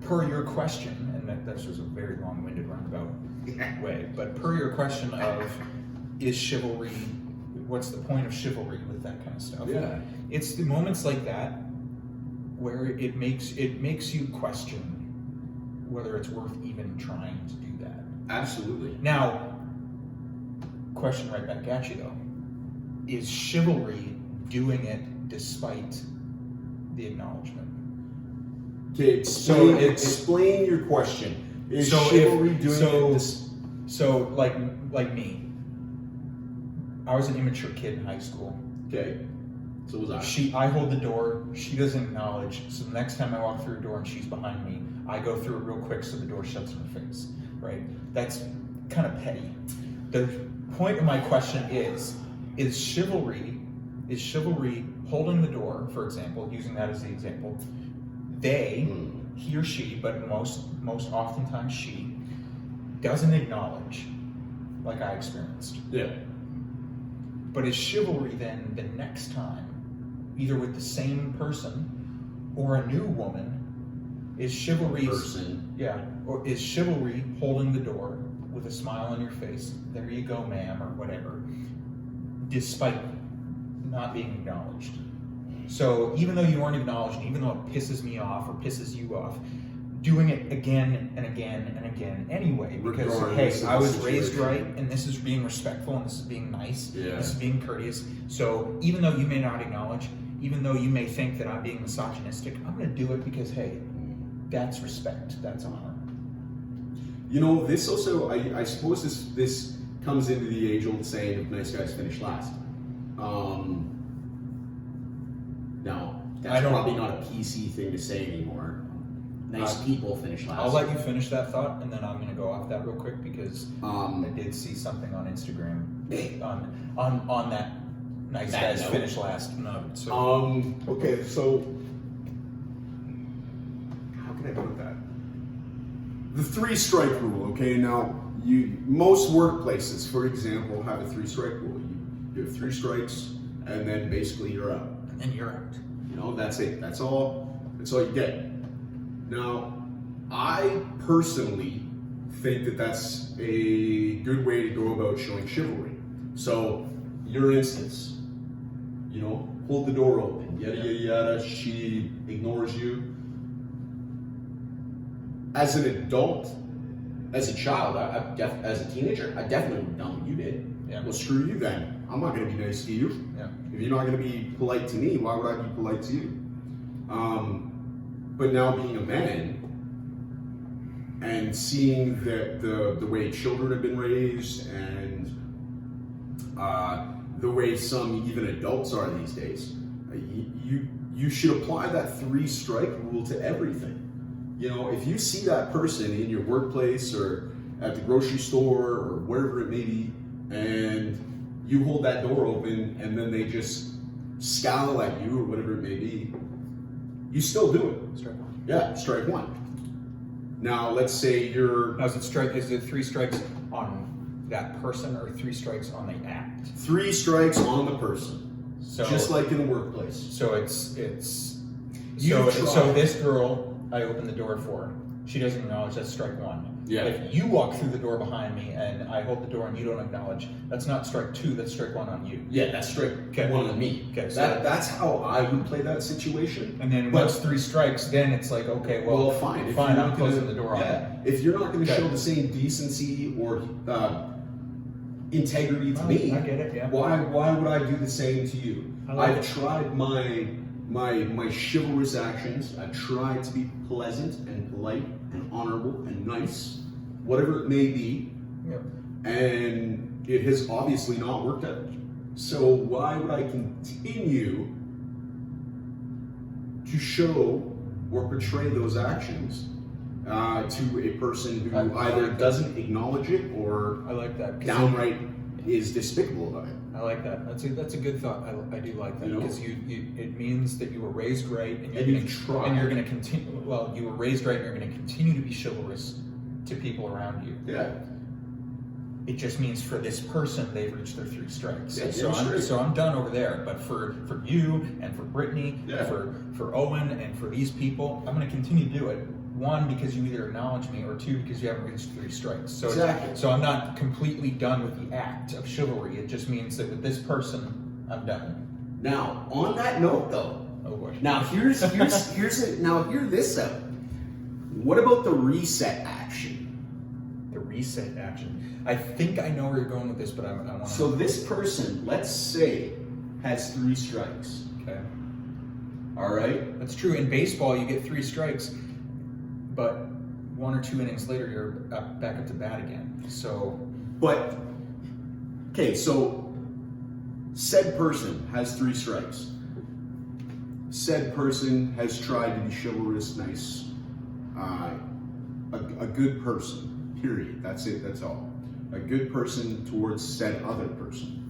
A: per your question, and this was a very long-winded roundabout way, but per your question of, is chivalry, what's the point of chivalry with that kind of stuff?
C: Yeah.
A: It's the moments like that where it makes you question whether it's worth even trying to do that.
C: Absolutely.
A: Now, question right back at you though. Is chivalry doing it despite the acknowledgement?
C: Okay, explain your question. Is chivalry doing it?
A: So like me, I was an immature kid in high school.
C: Okay, so was I.
A: I hold the door, she doesn't acknowledge, so the next time I walk through a door and she's behind me, I go through it real quick so the door shuts in her face, right? That's kind of petty. The point of my question is chivalry holding the door, for example, using that as the example, he or she, but most oftentimes she, doesn't acknowledge, like I experienced.
C: Yeah.
A: But is chivalry then the next time, either with the same person or a new woman, is chivalry or is chivalry holding the door with a smile on your face, there you go ma'am, or whatever, despite not being acknowledged? So even though you weren't acknowledged, even though it pisses me off or pisses you off, doing it again and again and again anyway, because hey, I was raised right, and this is being respectful, and this is being nice, this is being courteous. So even though you may not acknowledge, even though you may think that I'm being misogynistic, I'm going to do it because hey, that's respect, that's honor.
C: You know, this also, I suppose this comes into the age-old saying of nice guys finish last. Now, that's probably not a PC thing to say anymore.
D: nice people finish last.
A: I'll let you finish that thought, and then I'm going to go off that real quick because I did see something on Instagram on that nice
D: That
A: guys
D: note.
A: finish last note. So
C: Okay, so how can I put that? The 3-strike rule. Okay, now most workplaces, for example, have a 3-strike rule. You have 3 strikes, and then basically you're out.
A: and you're out.
C: You know, that's it. That's all you get. Now, I personally think that that's a good way to go about showing chivalry. So, your instance, you know, hold the door open, yada yada yada. She ignores you. As an adult, as a child, as a teenager, I definitely would have done what you did.
A: Yeah.
C: Well, screw you then. I'm not going to be nice to you.
A: Yeah.
C: If you're not going to be polite to me, why would I be polite to you? But now being a man and seeing that the way children have been raised and the way some even adults are these days, you should apply that 3-strike rule to everything. You know, if you see that person in your workplace or at the grocery store or wherever it may be, and you hold that door open and then they just scowl at you or whatever it may be, you still do it.
A: Strike one.
C: Yeah, strike 1. Now, let's say you're
A: Now, is it 3 strikes on that person or 3 strikes on the act?
C: 3 strikes on the person,
A: So
C: just like in a workplace.
A: So
C: You
A: so
C: try.
A: this girl, I open the door for her. She doesn't acknowledge, that's strike 1.
C: Yeah.
A: If you walk through the door behind me and I hold the door and you don't acknowledge, that's not strike 2, that's strike 1 on you.
C: Yeah, that's strike
A: Okay.
C: 1 on me.
A: Okay, so
C: That's how I would play that situation.
A: And then
C: But-
A: once 3 strikes, then it's like, okay,
C: Well, fine. If
A: fine,
C: you're
A: I'm
C: not
A: closing
C: gonna-
A: the door on
C: yeah,
A: you.
C: if you're not going to
A: Okay.
C: show the same decency or integrity to me,
A: I get it, yeah.
C: why would I do the same to you?
A: I like
C: I've
A: it.
C: tried my chivalrous actions. I tried to be pleasant and polite and honorable and nice, whatever it may be,
A: Yep.
C: and it has obviously not worked out. So why would I continue to show or portray those actions to a person who
A: I
C: either
A: like that.
C: doesn't acknowledge it or
A: I like that. 'cause
C: downright is despicable about it?
A: I like that. That's a good thought. I do like that
C: You know?
A: because it means that you were raised right and
C: And
A: you're
C: you've tried.
A: and you're going to continue. Well, you were raised right and you're going to continue to be chivalrous to people around you.
C: Yeah.
A: It just means for this person they've reached their 3 strikes.
C: Yeah,
A: so
C: sure.
A: I'm done over there. But for you and for Brittany,
C: Yeah.
A: for Owen and for these people, I'm going to continue to do it. 1, because you either acknowledge me, or 2, because you haven't reached 3 strikes. So
C: Exactly.
A: so I'm not completely done with the act of chivalry. It just means that with this person, I'm done.
C: Now, on that note, though,
A: Oh boy.
C: now hear this out. What about the reset action?
A: The reset action. I think I know where you're going with this, but I want to.
C: So this person, let's say, has 3 strikes.
A: Okay.
C: All right.
A: That's true. In baseball, you get 3 strikes, but 1 or 2 innings later, you're back up to bat again. So,
C: But okay, so said person has 3 strikes. Said person has tried to be chivalrous, nice, a good person. Period. That's it. That's all. A good person towards said other person.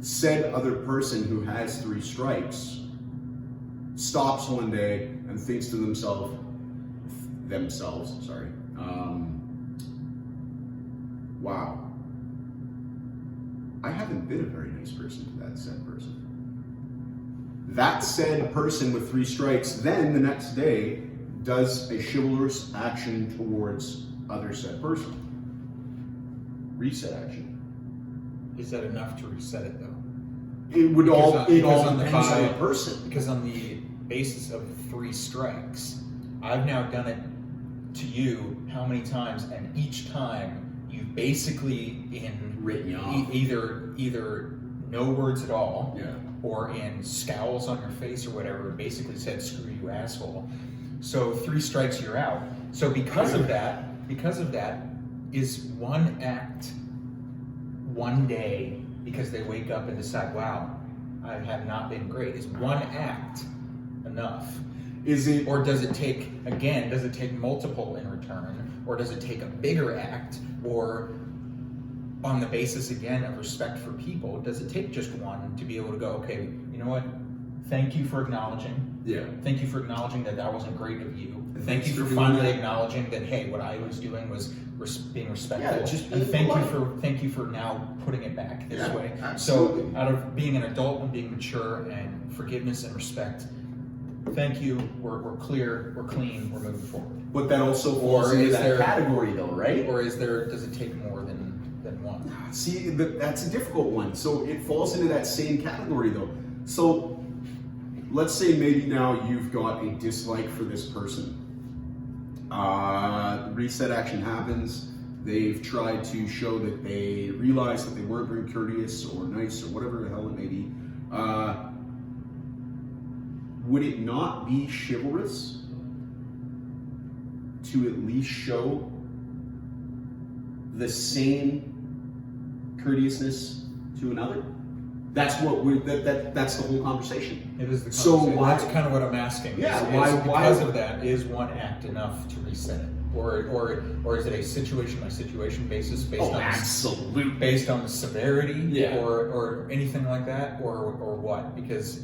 C: Said other person who has 3 strikes stops one day and thinks to themselves, wow, I haven't been a very nice person to that said person. That said person with 3 strikes then the next day does a chivalrous action towards other said person. Reset action.
A: is that enough to reset it though?
C: It would all
A: Because on
C: depends on the
A: vibe-
C: person.
A: Because on the basis of 3 strikes, I've now done it to you how many times, and each time you basically
C: Written you off.
A: either no words at all,
C: Yeah.
A: or in scowls on your face or whatever, basically said "screw you, asshole." So 3 strikes, you're out. So because of that, is one act, one day, because they wake up and decide, wow, I have not been great. Is one act enough?
C: Is it,
A: or does it take multiple in return, or does it take a bigger act, or on the basis again of respect for people, does it take just one to be able to go, okay, you know what? Thank you for acknowledging.
C: yeah.
A: Thank you for acknowledging that wasn't great of you. Thank
C: Thanks
A: you
C: for
A: for
C: doing
A: finally
C: that.
A: acknowledging that, hey, what I was doing was being respectful.
C: Yeah, just
A: and
C: being polite.
A: thank you for now putting it back this
C: Yeah,
A: way.
C: absolutely.
A: So out of being an adult and being mature and forgiveness and respect, thank you. We're clear. We're clean. We're moving forward.
C: But that also falls
A: Or
C: into
A: is
C: that
A: there-
C: category, though, right?
A: Or does it take more than one?
C: See, that's a difficult one. So it falls into that same category, though. So let's say maybe now you've got a dislike for this person. Reset action happens. They've tried to show that they realize that they weren't very courteous or nice or whatever the hell it may be. Would it not be chivalrous to at least show the same courteousness to another? That's what that's the whole conversation.
A: It is the
C: So
A: conversation.
C: why-
A: That's kind of what I'm asking.
C: Yeah,
A: Is
C: why-
A: because
C: why-
A: of that, is one act enough to reset it, or is it a situation by situation basis
C: absolutely.
A: based on the severity,
C: Yeah.
A: or anything like that, or what? Because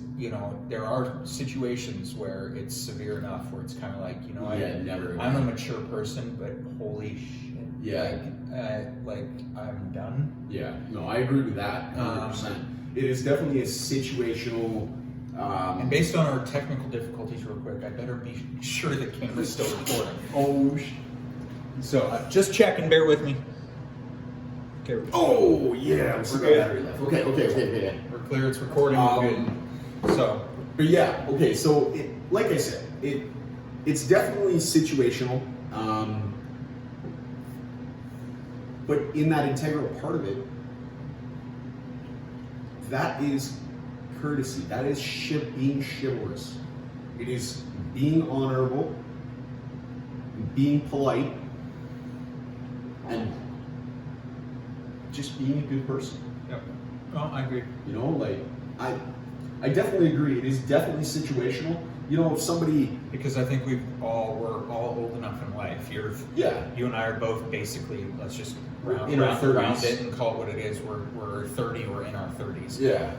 A: there are situations where it's severe enough where it's kind of like
C: never.
A: I'm a mature person, but holy shit,
C: Yeah.
A: like I'm done.
C: Yeah, no, I agree with that 100%. It is definitely a situational.
A: And based on our technical difficulties, real quick, I better be sure the camera's still recording. So just check and bear with me. Okay,
C: Oh yeah, okay.
A: we're clear. It's recording. We're good. So,
C: But yeah, okay. So like I said, it's definitely situational. But in that integral part of it, that is courtesy. That is being chivalrous. It is being honorable, being polite, and just being a good person.
A: yep. Well, I agree.
C: I definitely agree. It is definitely situational. If somebody,
A: Because I think we're all old enough in life. You and I are both basically, let's just round
C: In our 30s.
A: it and call it what it is. We're 30. We're in our 30s.
C: yeah,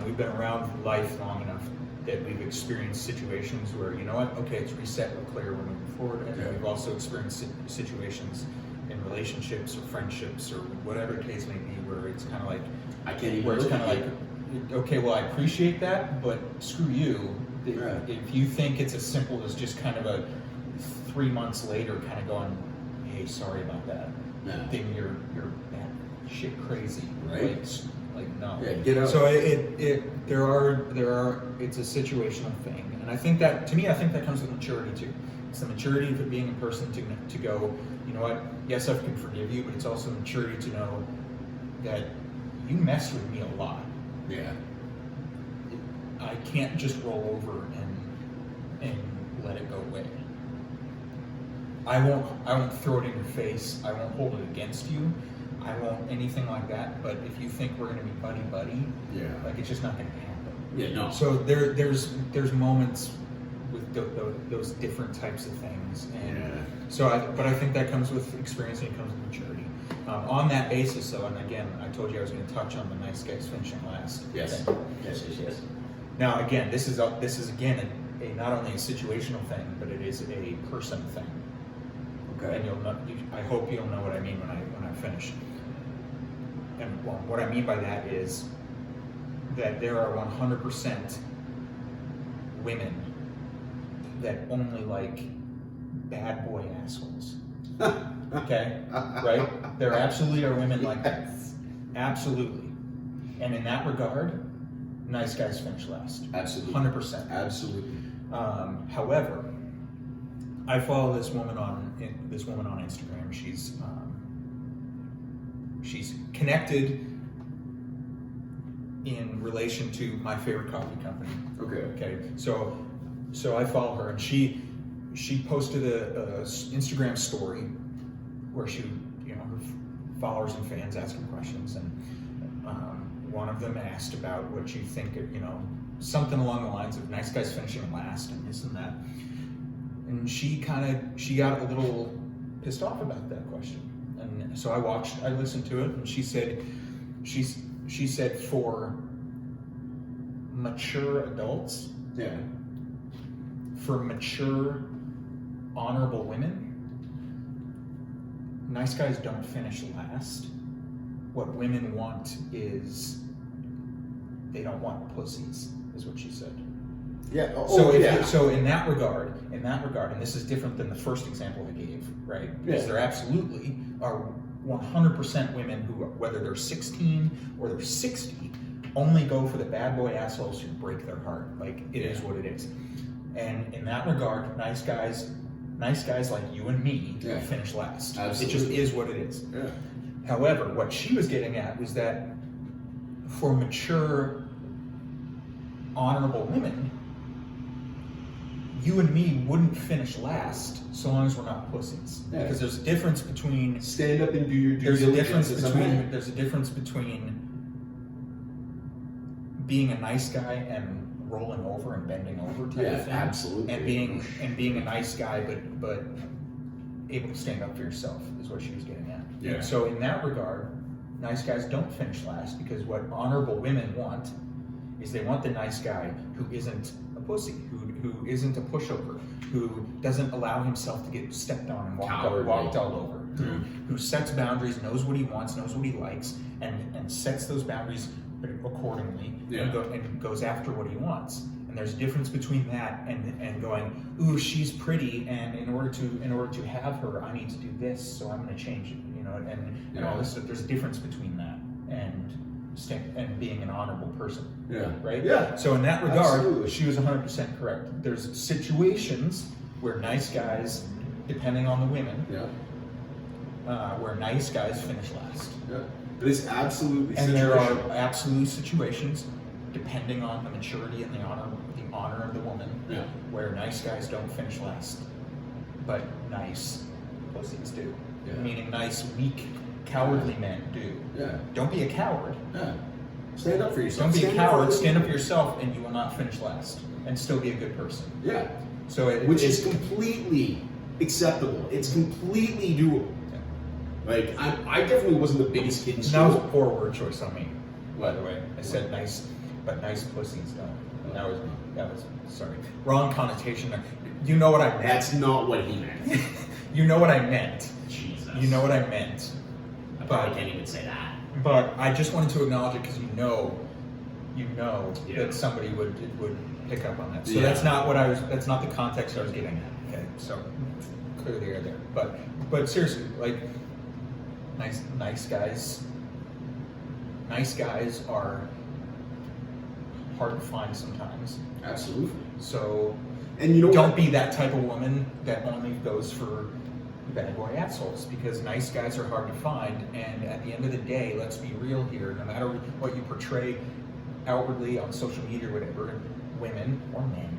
A: We've been around life long enough that we've experienced situations where, okay, it's reset, we're clear, we're moving forward. And
C: Yeah.
A: we've also experienced situations in relationships or friendships or whatever the case may be where it's kind of like,
C: I can't even.
A: where it's
C: look
A: kind of
C: at
A: like,
C: it.
A: okay, well, I appreciate that, but screw you.
C: Right.
A: If you think it's as simple as just kind of a 3 months later kind of going, hey, sorry about that,
C: Yeah.
A: then you're that shit crazy,
C: Right.
A: Like no.
C: Yeah, get out.
A: So it's a situational thing, and I think that comes with maturity too. It's the maturity of being a person to go, you know what? Yes, I can forgive you, but it's also maturity to know that you mess with me a lot.
C: Yeah.
A: I can't just roll over and let it go away. I won't throw it in your face. I won't hold it against you. I won't anything like that. But if you think we're gonna be buddy,
C: Yeah.
A: like it's just not gonna happen.
C: Yeah. No.
A: So there's moments with those different types of things, and
C: Yeah.
A: but I think that comes with experience and it comes with maturity. On that basis, though, and again, I told you I was going to touch on the nice guys finishing last.
C: Yes.
A: Okay.
C: Yes.
A: Now, again, this is again a not only a situational thing, but it is a person thing.
C: Okay.
A: And I hope you'll know what I mean when I finish. And what I mean by that is that there are 100% women that only like bad boy assholes. Okay, right? There absolutely are women like that. Absolutely. And in that regard, nice guys finish last.
C: Absolutely.
A: 100%.
C: Absolutely.
A: However, I follow this woman on Instagram. She's connected in relation to my favorite coffee company. Okay. So I follow her, and she posted a Instagram story where her followers and fans asked her questions, and one of them asked about what you think of something along the lines of nice guys finishing last and this and that. And she got a little pissed off about that question. And so I listened to it, and she said for mature adults,
C: Yeah.
A: for mature, honorable women, nice guys don't finish last. What women want is, they don't want pussies, is what she said.
C: Yeah.
A: So in that regard, and this is different than the first example I gave, right? Because
C: Yeah.
A: there absolutely are 100% women who, whether they're 16 or they're 60, only go for the bad boy assholes who break their heart. Like, it is what it is. And in that regard, nice guys like you and me finish last.
C: Absolutely.
A: It just is what it is.
C: Yeah.
A: However, what she was getting at was that for mature, honorable women, you and me wouldn't finish last so long as we're not pussies.
C: Yeah.
A: Because there's a difference between
C: Stand up and do your due
A: there's a difference
C: diligence as a man.
A: between being a nice guy and rolling over and bending over type of thing.
C: Absolutely.
A: And being a nice guy but able to stand up for yourself is what she was getting at.
C: Yeah.
A: So in that regard, nice guys don't finish last, because what honorable women want is they want the nice guy who isn't a pussy, who isn't a pushover, who doesn't allow himself to get stepped on and walked all over, who sets boundaries, knows what he wants, knows what he likes, and sets those boundaries accordingly, and goes after what he wants. And there's a difference between that and going, ooh, she's pretty, and in order to have her, I need to do this, so I'm going to change it, and all this stuff. There's a difference between that and being an honorable person.
C: Yeah.
A: Right?
C: Yeah.
A: So in that regard,
C: Absolutely.
A: she was 100% correct. There's situations where nice guys, depending on the women, where nice guys finish last.
C: Yeah. But it's absolutely
A: And there
C: situational.
A: are absolute situations, depending on the maturity and the honor of the woman, where nice guys don't finish last, but nice pussies do.
C: Yeah.
A: Meaning nice, weak, cowardly men do.
C: Yeah.
A: Don't be a coward.
C: Yeah. Stand up for yourself.
A: Don't be a
C: Stand up for
A: coward.
C: other
A: Stand up for
C: people.
A: yourself, and you will not finish last, and still be a good person.
C: Yeah.
A: So
C: Which is completely acceptable. It's completely doable. Like, I definitely wasn't the biggest kid in
A: That was a
C: school.
A: poor word choice on me, by
C: What?
A: the way. I said nice, but nice pussies don't. That was sorry. Wrong connotation there. You know what I meant.
C: That's not what he meant.
A: You know what I meant.
D: Jesus.
A: You know what I meant.
D: I probably can't even say that.
A: But I just wanted to acknowledge it because you know
D: Yeah.
A: that somebody would pick up on that. So
C: Yeah.
A: that's not the context I was getting at. Okay, so clearly you're there. But seriously, like nice guys are hard to find sometimes.
C: Absolutely.
A: So
C: And you know
A: don't
C: what?
A: be that type of woman that only goes for bad boy assholes, because nice guys are hard to find. And at the end of the day, let's be real here, no matter what you portray outwardly on social media or whatever, women or men,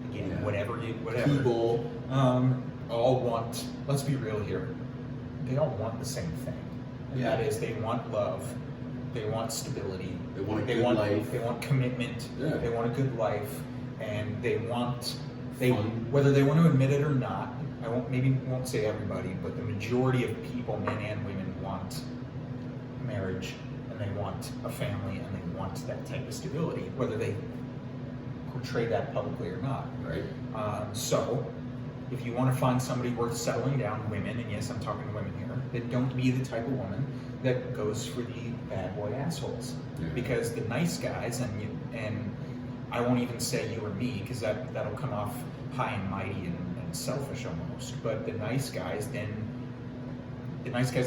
A: again, whatever
C: People.
A: all want, let's be real here, they all want the same thing. And that is, they want love, they want stability,
C: They want a good life.
A: they want commitment,
C: Yeah.
A: they want a good life, and they want,
C: Fun.
A: whether they want to admit it or not, I won't say everybody, but the majority of people, men and women, want marriage, and they want a family, and they want that type of stability, whether they portray that publicly or not.
C: Right.
A: So, if you want to find somebody worth settling down, women, and yes, I'm talking to women here, then don't be the type of woman that goes for the bad boy assholes.
C: Yeah.
A: Because the nice guys, and I won't even say you or me, because that'll come off high and mighty and selfish almost. But the nice guys that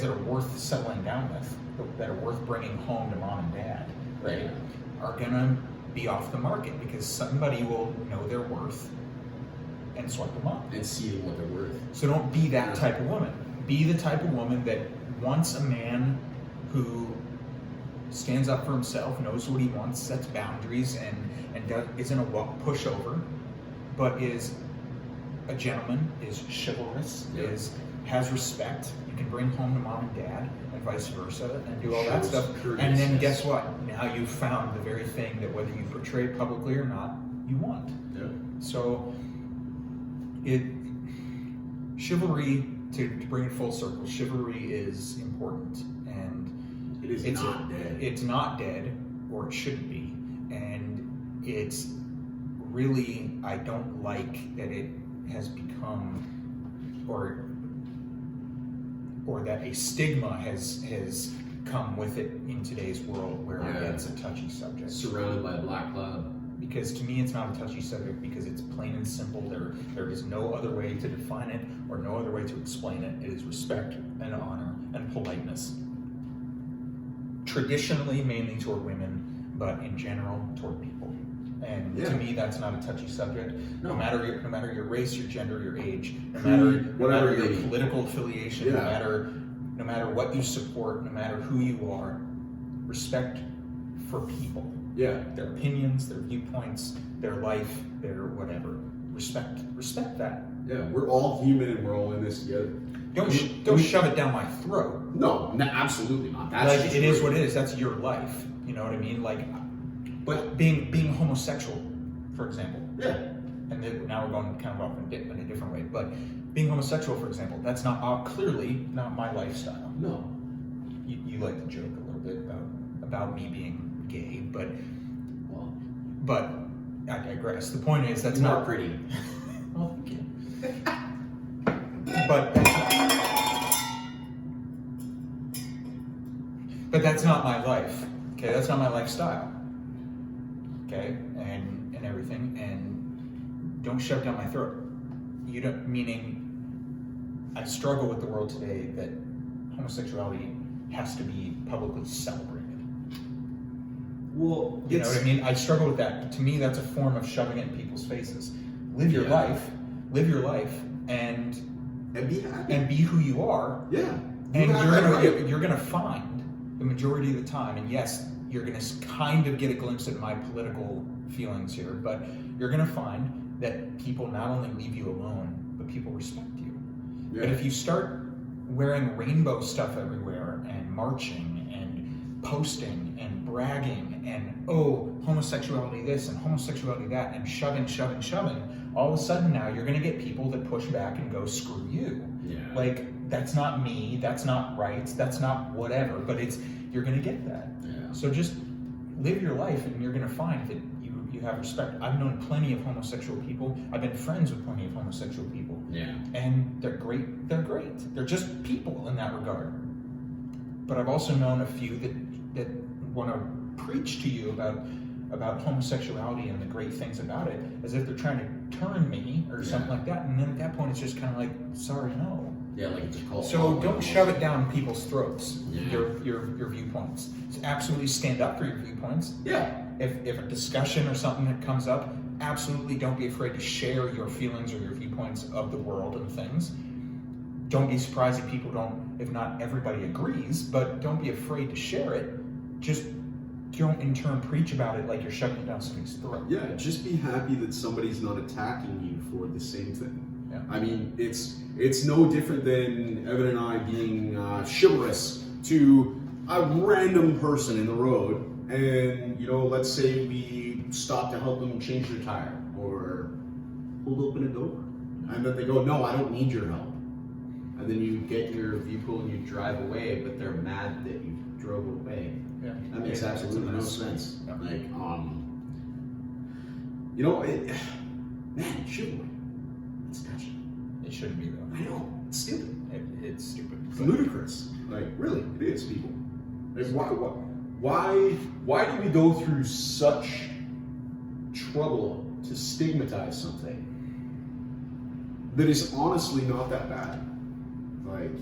A: are worth settling down with, that are worth bringing home to mom and dad, right, are gonna be off the market, because somebody will know their worth and swipe them up.
C: And see what they're worth.
A: So don't be that type of woman. Be the type of woman that wants a man who stands up for himself, knows what he wants, sets boundaries, and isn't a pushover, but is a gentleman is chivalrous, has respect. You can bring home to mom and dad, and vice versa, and do all that stuff. And then guess what? Now you've found the very thing that whether you portray it publicly or not, you want.
C: Yeah.
A: So, chivalry, to bring it full circle, chivalry is important, and
C: it's not dead.
A: It's not dead, or it shouldn't be, and it's really, I don't like that it has become, or that a stigma has come with it in today's world, where it's a touchy subject.
E: Surrounded by a black cloud.
A: Because to me, it's not a touchy subject, because it's plain and simple. There is no other way to define it, or no other way to explain it. It is respect and honor and politeness. Traditionally, mainly toward women, but in general, toward people. And to me, that's not a touchy subject. No matter your race, your gender, your age, no matter your political affiliation, no matter what you support, no matter who you are, respect for people.
C: Yeah.
A: Their opinions, their viewpoints, their life, their whatever. Respect that.
C: Yeah, we're all human and we're all in this together.
A: Don't shove it down my throat.
C: No, absolutely not. That's
A: like, it is what it is. That's your life. You know what I mean? Like, but being homosexual, for example.
C: Yeah.
A: And then now we're going kind of off in a different way. But being homosexual, for example, that's not clearly not my lifestyle.
C: No.
A: You like to joke a little bit about me being gay, but I digress. The point is that's not
E: pretty.
A: Well, thank you. But that's not my life. Okay, that's not my lifestyle. Okay, and everything, and don't shove down my throat. You don't, meaning I struggle with the world today that homosexuality has to be publicly celebrated.
C: Well,
A: you know what I mean? I struggle with that. To me, that's a form of shoving it in people's faces. Live your life, and
C: be happy,
A: and be who you are.
C: Yeah,
A: and you're gonna find the majority of the time, and yes, you're gonna kind of get a glimpse of my political feelings here, but you're gonna find that people not only leave you alone, but people respect you. Yeah. But if you start wearing rainbow stuff everywhere and marching and posting and bragging and homosexuality this and homosexuality that and shoving, all of a sudden now you're gonna get people that push back and go, screw you.
E: Yeah.
A: Like, that's not me, that's not right, that's not whatever, but you're gonna get that.
E: Yeah.
A: So just live your life and you're gonna find that you have respect. I've known plenty of homosexual people. I've been friends with plenty of homosexual people.
E: Yeah.
A: And they're great. They're just people in that regard. But I've also known a few that want to preach to you about homosexuality and the great things about it, as if they're trying to turn me or something like that. And then at that point, it's just kind of like, sorry, no.
E: Yeah, like it's a cult.
A: So don't shove it down people's throats.
E: Yeah.
A: Your viewpoints. So absolutely stand up for your viewpoints.
C: Yeah.
A: If a discussion or something that comes up, absolutely don't be afraid to share your feelings or your viewpoints of the world and things. Don't be surprised if people if not everybody agrees, but don't be afraid to share it. Just don't in turn preach about it like you're shoving it down somebody's throat.
C: Yeah, just be happy that somebody's not attacking you for the same thing.
A: Yeah.
C: I mean, it's no different than Evan and I being chivalrous to a random person in the road, and let's say we stop to help them change their tire or hold open a door, and then they go, "No, I don't need your help," and then you get your vehicle and you drive away, but they're mad that you drove away.
A: Yeah.
C: That makes absolutely no sense.
A: Yeah.
C: Like, man, chivalry. It's touchy.
A: It shouldn't be though.
C: I know. It's stupid.
A: It's stupid.
C: It's ludicrous. Like, really, it is, people. Like, why do we go through such trouble to stigmatize something that is honestly not that bad? Like,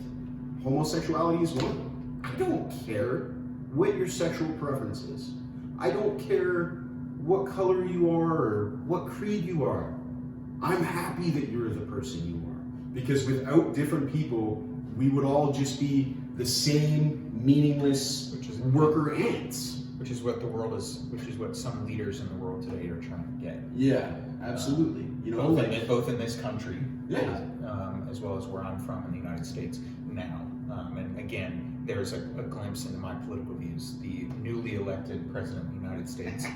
C: homosexuality is one of them. I don't care what your sexual preference is. I don't care what color you are or what creed you are. I'm happy that you're the person you are. Because without different people, we would all just be the same meaningless worker ants.
A: which is what the world is, which is what some leaders in the world today are trying to get.
C: Yeah, absolutely. You know,
A: Both in this country,
C: Yeah.
A: as well as where I'm from in the United States now. And again, there's a glimpse into my political views. The newly elected president of the United States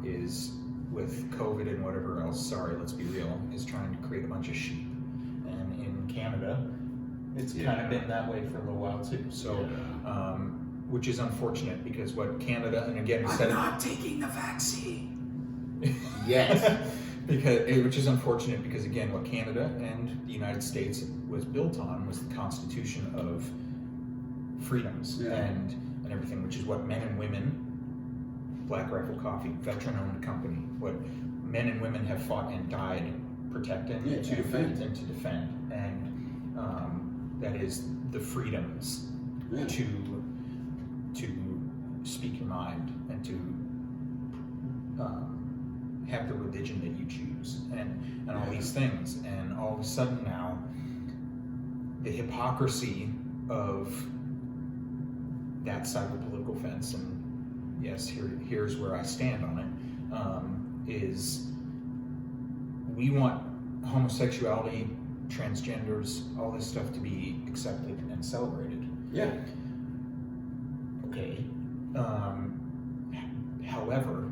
A: is, with COVID and whatever else, sorry, let's be real, is trying to create a bunch of sheep. And in Canada, it's kind of been that way for a little while too. So, which is unfortunate because what Canada, and again,
C: I'm not taking the vaccine.
E: Yes.
A: Which is unfortunate because again, what Canada and the United States was built on was the Constitution of freedoms and everything, which is what men and women, Black Rifle Coffee, veteran-owned company, what men and women have fought and died protecting
C: to defend.
A: and to defend, and that is the freedoms to speak your mind and to have the religion that you choose and all these things. And all of a sudden now, the hypocrisy of that side of the political fence, and yes, here's where I stand on it, is we want homosexuality, transgenders, all this stuff to be accepted and celebrated.
C: Yeah.
A: Okay. However,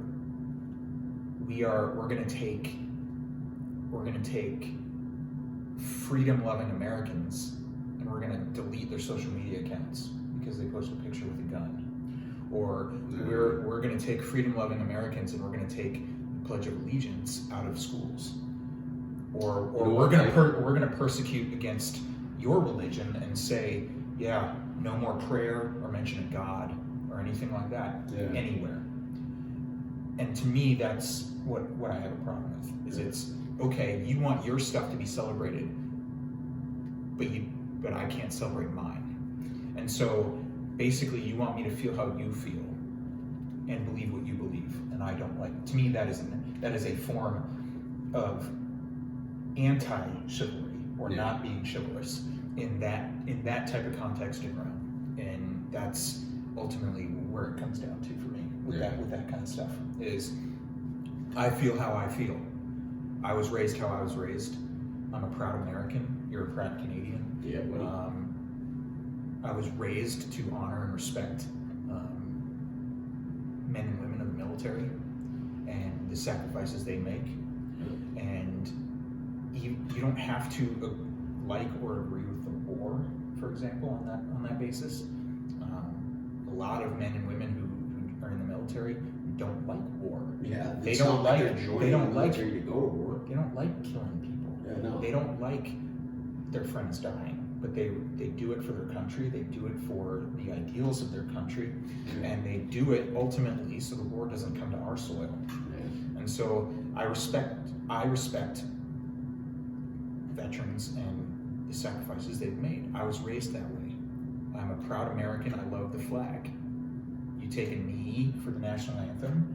A: we're gonna take freedom-loving Americans and we're gonna delete their social media accounts because they post a picture with a gun. Or we're gonna take freedom-loving Americans and we're gonna take the Pledge of Allegiance out of schools. Or we're gonna persecute against your religion and say, yeah, no more prayer or mention of God or anything like that anywhere. And to me, that's what I have a problem with. Is it's okay, you want your stuff to be celebrated, but I can't celebrate mine. And so basically, you want me to feel how you feel and believe what you believe, and I don't like. To me, that is a form of anti-chivalry or not being chivalrous in that type of context and realm. And that's ultimately where it comes down to for me with that kind of stuff. Is I feel how I feel. I was raised how I was raised. I'm a proud American. You're a proud Canadian.
C: Yeah.
A: I was raised to honor and respect men and women of the military and the sacrifices they make. And you don't have to like or agree with the war, for example, on that basis. A lot of men and women who are in the military don't like war.
C: Yeah,
A: they don't like
C: to go to war.
A: They don't like killing people.
C: Yeah, no.
A: They don't like their friends dying, but they do it for their country. They do it for the ideals of their country, and they do it ultimately so the war doesn't come to our soil. And so I respect veterans and the sacrifices they've made. I was raised that way. I'm a proud American. I love the flag. You take a knee for the national anthem,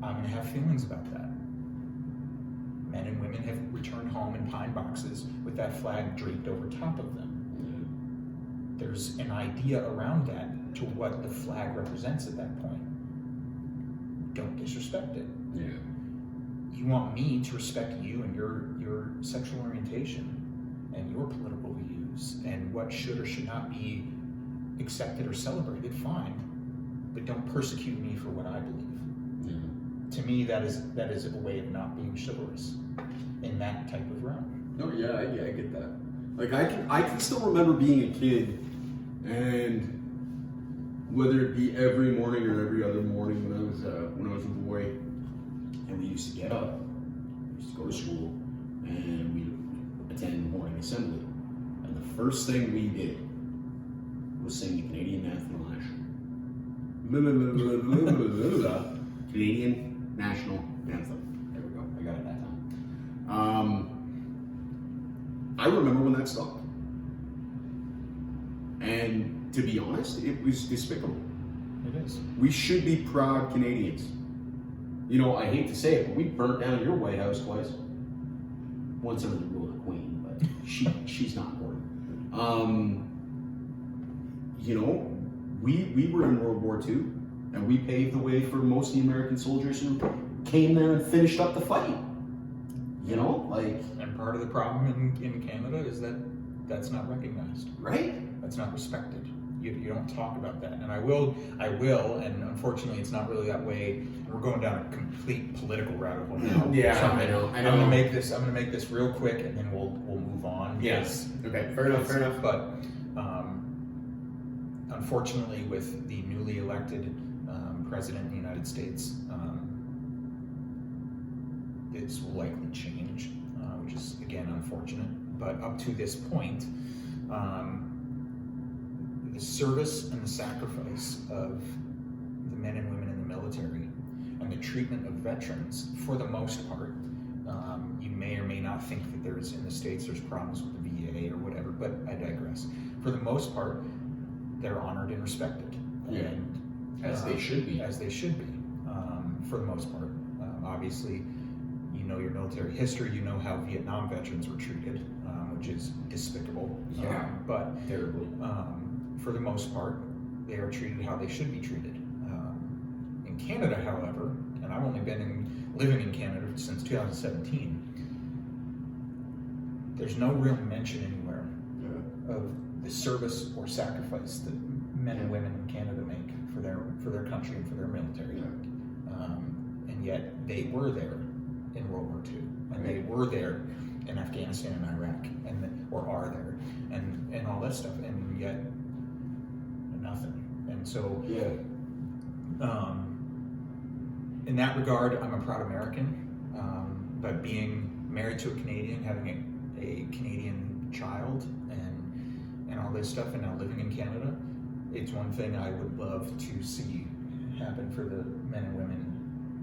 A: I'm gonna have feelings about that. Men and women have returned home in pine boxes with that flag draped over top of them. There's an idea around that to what the flag represents at that point. Don't disrespect it.
C: Yeah.
A: You want me to respect you and your sexual orientation and your political views and what should or should not be accepted or celebrated, fine. But don't persecute me for what I believe. To me, that is a way of not being chivalrous in that type of realm.
C: No, I get that. Like I can still remember being a kid, and whether it be every morning or every other morning when I was a boy, and we used to get up, we used to go to school, and we attend morning assembly, and the first thing we did was sing the Canadian national Canadian national anthem. There we go. I got it that time. I remember when that stopped. And to be honest, it was despicable.
A: It is.
C: We should be proud Canadians. You know, I hate to say it, but we burnt down your White House twice. Once under the rule of the Queen, but she's not important. You know, we were in World War II, And we paved the way for most of the American soldiers who came there and finished up the fight. You know, like...
A: And part of the problem in Canada is that that's not recognized.
C: Right?
A: That's not respected. You don't talk about that. And I will, and unfortunately it's not really that way. We're going down a complete political rabbit hole now.
C: Yeah,
A: So
C: I know.
A: I'm gonna make this real quick and then we'll move on.
C: Yes. Okay, fair enough.
A: But unfortunately with the newly elected president in the United States, this will likely change, which is again unfortunate. But up to this point, the service and the sacrifice of the men and women in the military and the treatment of veterans, for the most part, you may or may not think that in the States there's problems with the VA or whatever, but I digress. For the most part, they're honored and respected.
C: Yeah.
A: And,
C: As they should be.
A: As they should be, for the most part. Obviously, you know your military history, you know how Vietnam veterans were treated, which is despicable.
C: Yeah,
A: but
C: terribly.
A: For the most part, they are treated how they should be treated. In Canada, however, and I've only been living in Canada since 2017, there's no real mention anywhere of the service or sacrifice that men and women in Canada make for their country and for their military. And yet they were there in World War II, and they were there in Afghanistan and Iraq, or are there, and all that stuff, and yet nothing. And so, in that regard, I'm a proud American. But being married to a Canadian, having a Canadian child, and all this stuff, and now living in Canada, it's one thing I would love to see happen for the men and women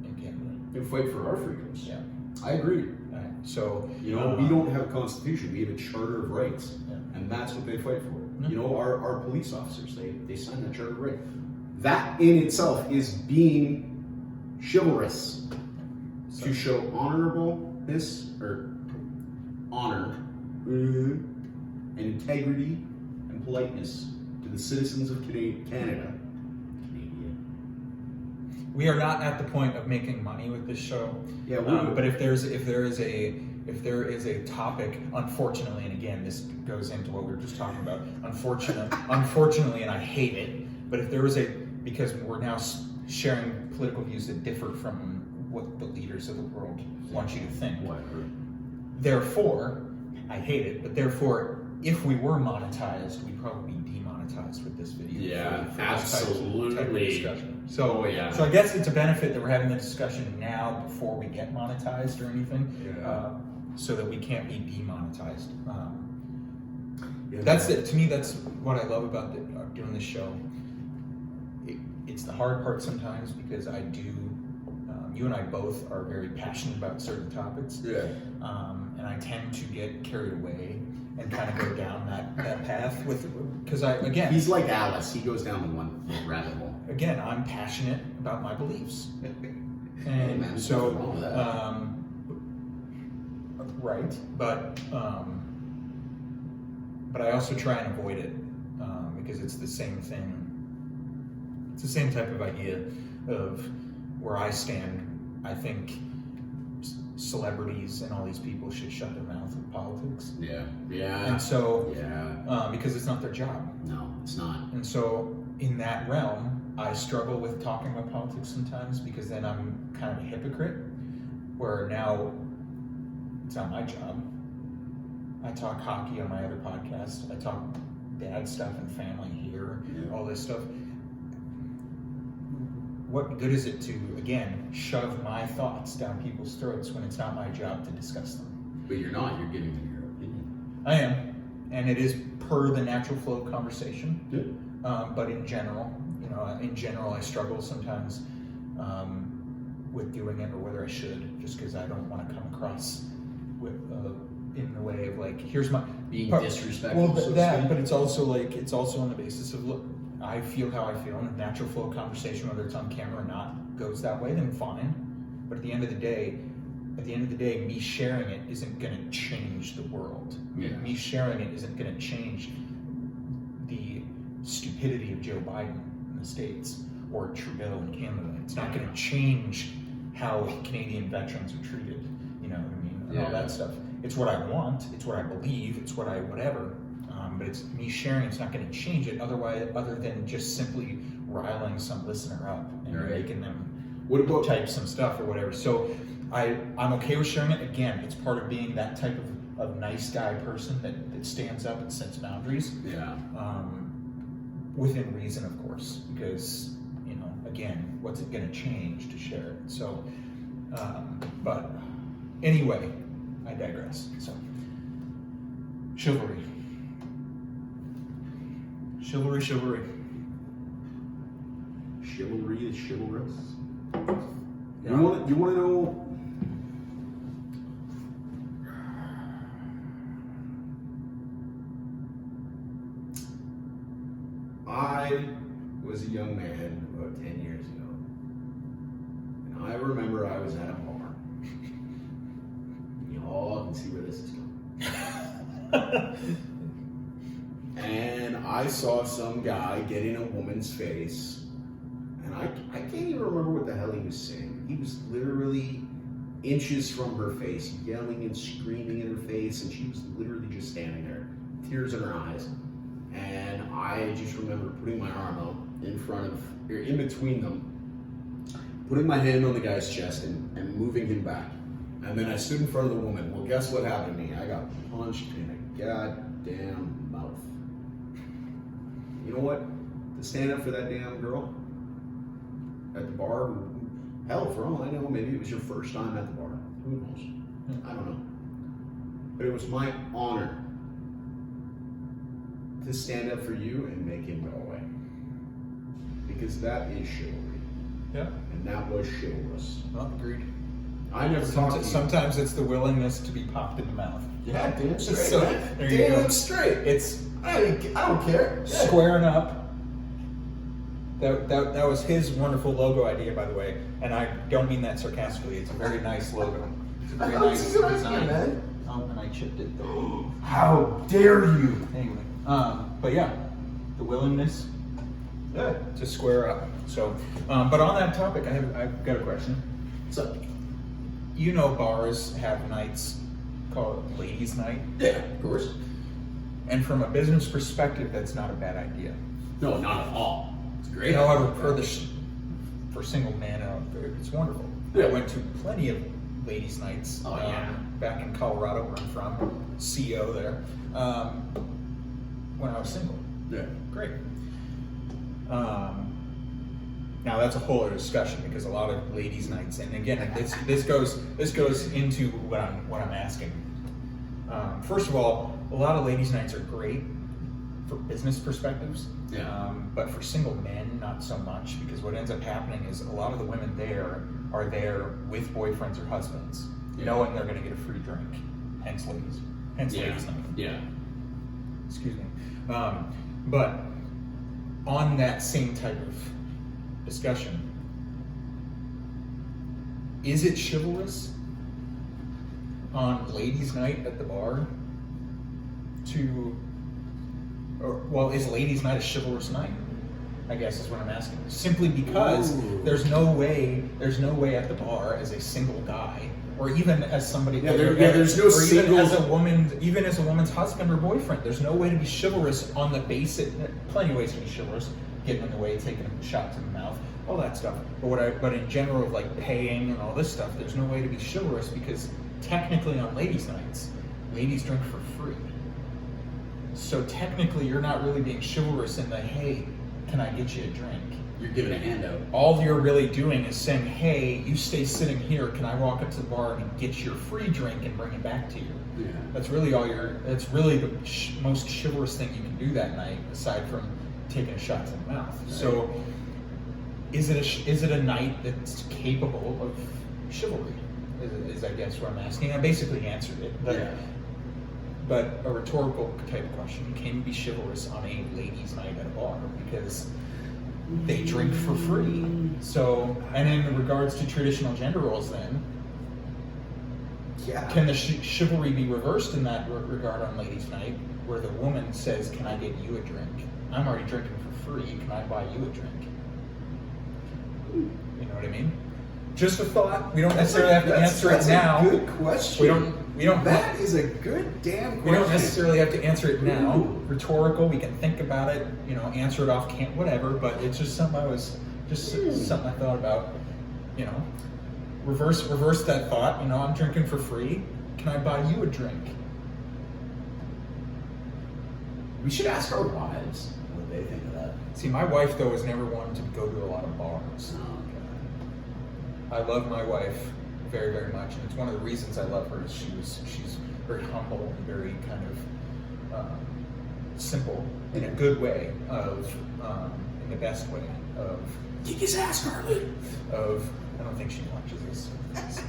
A: in Canada.
C: And fight for our freedoms.
A: Yeah.
C: I agree.
A: So,
C: you know, we don't have a constitution, we have a charter of rights.
A: Yeah.
C: And that's what they fight for.
A: Mm-hmm.
C: You know, our police officers, they sign that charter of rights. That in itself is being chivalrous. To show honorableness, or honor, and integrity and politeness to the citizens of Canada.
A: we are not at the point of making money with this show.
C: Yeah,
A: but if there is a topic, unfortunately, and again, this goes into what we were just talking about. Unfortunately, and I hate it. But if there is because we're now sharing political views that differ from what the leaders of the world want you to think. Therefore, I hate it. But therefore, if we were monetized, we'd probably be demonetized with this video.
E: Yeah,
A: for
E: absolutely.
A: type of discussion. So,
E: yeah.
A: So I guess it's a benefit that we're having the discussion now before we get monetized or anything, so that we can't be demonetized. That's it. To me, that's what I love about doing this show. It's the hard part sometimes because I do. You and I both are very passionate about certain topics.
C: Yeah.
A: And I tend to get carried away and kind of go down that path because
C: he's like Alice. He goes down the one rabbit hole.
A: Again, I'm passionate about my beliefs, and
C: hey man,
A: so
C: wrong with that?
A: Right, but I also try and avoid it because it's the same thing. It's the same type of idea of where I stand. I think celebrities and all these people should shut their mouth with politics.
C: Yeah.
A: And so,
C: yeah,
A: because it's not their job.
C: No, it's not.
A: And so, in that realm, I struggle with talking about politics sometimes because then I'm kind of a hypocrite. Where now, it's not my job. I talk hockey on my other podcast. I talk dad stuff and family here, all this stuff. What good is it to, again, shove my thoughts down people's throats when it's not my job to discuss them?
C: But you're not. You're giving them your opinion.
A: I am, and it is per the natural flow of conversation.
C: Yeah.
A: But in general, I struggle sometimes with doing it, or whether I should, just because I don't want to come across with in the way of like, here's my
C: being disrespectful.
A: Well, but it's also on the basis of, look, I feel how I feel, and the natural flow of conversation, whether it's on camera or not, goes that way, then fine. But at the end of the day, me sharing it isn't going to change the world.
C: Yeah.
A: Me sharing it isn't going to change the stupidity of Joe Biden in the States, or Trudeau in Canada. It's not going to change how Canadian veterans are treated, you know what I mean, and all that stuff. It's what I want, it's what I believe, it's what I whatever, but it's me sharing. It's not going to change it other than just simply riling some listener up and making them type some stuff or whatever. So I'm okay with sharing it. Again, it's part of being that type of nice guy person that stands up and sets boundaries.
C: Yeah.
A: Within reason, of course, because, you know, again, what's it going to change to share it? So, but anyway, I digress. So, chivalry. Chivalry is
C: chivalrous.
A: Yeah.
C: You want to know? I was a young man about 10 years ago, and I remember I was at a bar. You all can see where this is going. And I saw some guy get in a woman's face, and I can't even remember what the hell he was saying. He was literally inches from her face, yelling and screaming in her face, and she was literally just standing there, tears in her eyes. And I just remember putting my arm out in between them, putting my hand on the guy's chest and moving him back. And then I stood in front of the woman. Well, guess what happened to me? I got punched in a goddamn mouth. You know what? To stand up for that damn girl at the bar, hell, for all I know, maybe it was your first time at the bar. Who knows? I don't know. But it was my honor to stand up for you and make him go away. Because that is chivalry.
A: Yeah.
C: And that was chivalrous.
A: Well, agreed.
C: I never talked to you.
A: Sometimes it's the willingness to be popped in the mouth.
C: Yeah, damn straight.
A: So,
C: man.
A: there you
C: Damn
A: go.
C: straight.
A: It's
C: I don't care. Yeah.
A: squaring up. That was his wonderful logo idea, by the way, and I don't mean that sarcastically. It's a very nice logo. It's a very nice design.
C: Man.
A: And I chipped it though.
C: How dare you?
A: Anyway, but yeah, the willingness to square up. So, but on that topic, I've got a question.
C: So,
A: You know, bars have nights called Ladies' Night,
C: yeah, of course.
A: and from a business perspective, that's not a bad idea.
C: No, not at all. It's great.
A: However, for single men, it's wonderful.
C: Yeah.
A: I went to plenty of ladies' nights back in Colorado, where I'm from, CO there, when I was single.
C: Yeah.
A: Great. Now that's a whole other discussion because a lot of ladies' nights, and again, this goes into what I'm asking. First of all, a lot of ladies' nights are great for business perspectives.
C: Yeah.
A: But for single men, not so much, because what ends up happening is a lot of the women there are there with boyfriends or husbands, knowing they're going to get a free drink. Hence ladies night.
C: Yeah.
A: Excuse me. But on that same type of discussion, is it chivalrous on ladies' night at the bar is ladies' night a chivalrous night? I guess is what I'm asking. Simply because there's no way at the bar as a single guy, or even as somebody,
C: there's no single,
A: even as a woman's husband or boyfriend, there's no way to be chivalrous on the basic. Plenty of ways to be chivalrous, getting in the way, taking a shot to the mouth, all that stuff. But in general, like paying and all this stuff, there's no way to be chivalrous because technically on ladies' nights, ladies drink for free. So technically, you're not really being chivalrous in the, hey, can I get you a drink?
C: You're giving a handout.
A: All you're really doing is saying, hey, you stay sitting here, can I walk up to the bar and get your free drink and bring it back to you?
C: Yeah.
A: That's really that's really the most chivalrous thing you can do that night, aside from taking a shot to the mouth. Right. So is it a night that's capable of chivalry? Is I guess what I'm asking. I basically answered it. But a rhetorical type of question, can you be chivalrous on a ladies' night at a bar? Because they drink for free. So, and in regards to traditional gender roles then, can the chivalry be reversed in that regard on ladies' night, where the woman says, can I get you a drink? I'm already drinking for free, can I buy you a drink? You know what I mean? Just a thought. We don't necessarily have to answer it now.
C: That's a good question.
A: We don't.
C: That is a good damn question.
A: We don't necessarily have to answer it now.
C: Ooh.
A: Rhetorical. We can think about it. You know, answer it off. Can't whatever. But it's just something something I thought about. You know, reverse that thought. You know, I'm drinking for free. Can I buy you a drink?
E: We should ask our wives what they think of that.
A: See, my wife though has never wanted to go to a lot of bars. I love my wife very, very much, and it's one of the reasons I love her. Is she's very humble and very kind of simple in a good way in the best way of
C: Kick his ass, Carly.
A: I don't think she watches this.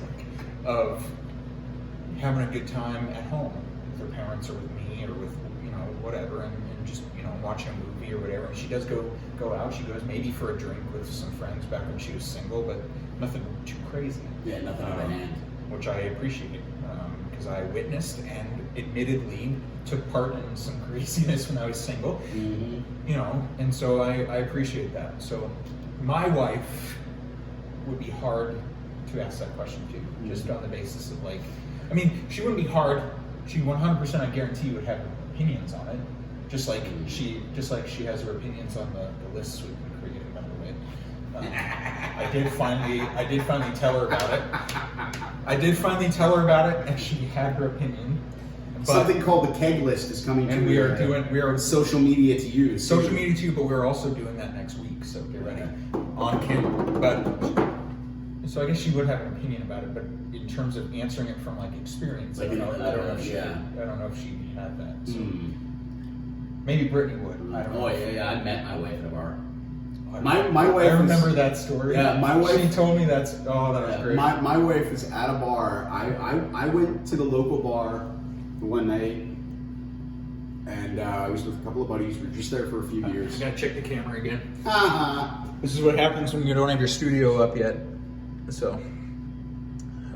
A: Of having a good time at home with her parents or with me or with whatever, and just watching a movie or whatever. And she does go out. She goes maybe for a drink with some friends back when she was single, but nothing too crazy.
E: Yeah, nothing on the hand.
A: Which I appreciate because I witnessed and admittedly took part in some craziness when I was single.
E: Mm-hmm.
A: And so I appreciate that. So my wife would be hard to ask that question to, just on the basis of she wouldn't be hard. She 100%, I guarantee, would have opinions on it, just like she has her opinions on the lists we've been creating. By the way, I did finally tell her about it. And she had her opinion. But
C: Something called the keg list is coming.
A: and
C: to
A: we are
C: social media to use.
A: social media too, but we're also doing that next week. So get ready on camera. But so I guess she would have an opinion about it, but in terms of answering it from experience, I don't know if she had that. So maybe Brittany would. I don't know.
E: Oh yeah, I met my wife at a bar.
C: My wife.
A: I remember that story.
C: Yeah, my wife.
A: She told me that was great.
C: My wife was at a bar. I went to the local bar one night, and I was with a couple of buddies. We were just there for a few years.
A: I gotta check the camera again.
C: Uh-huh.
A: This is what happens when you don't have your studio up yet. So,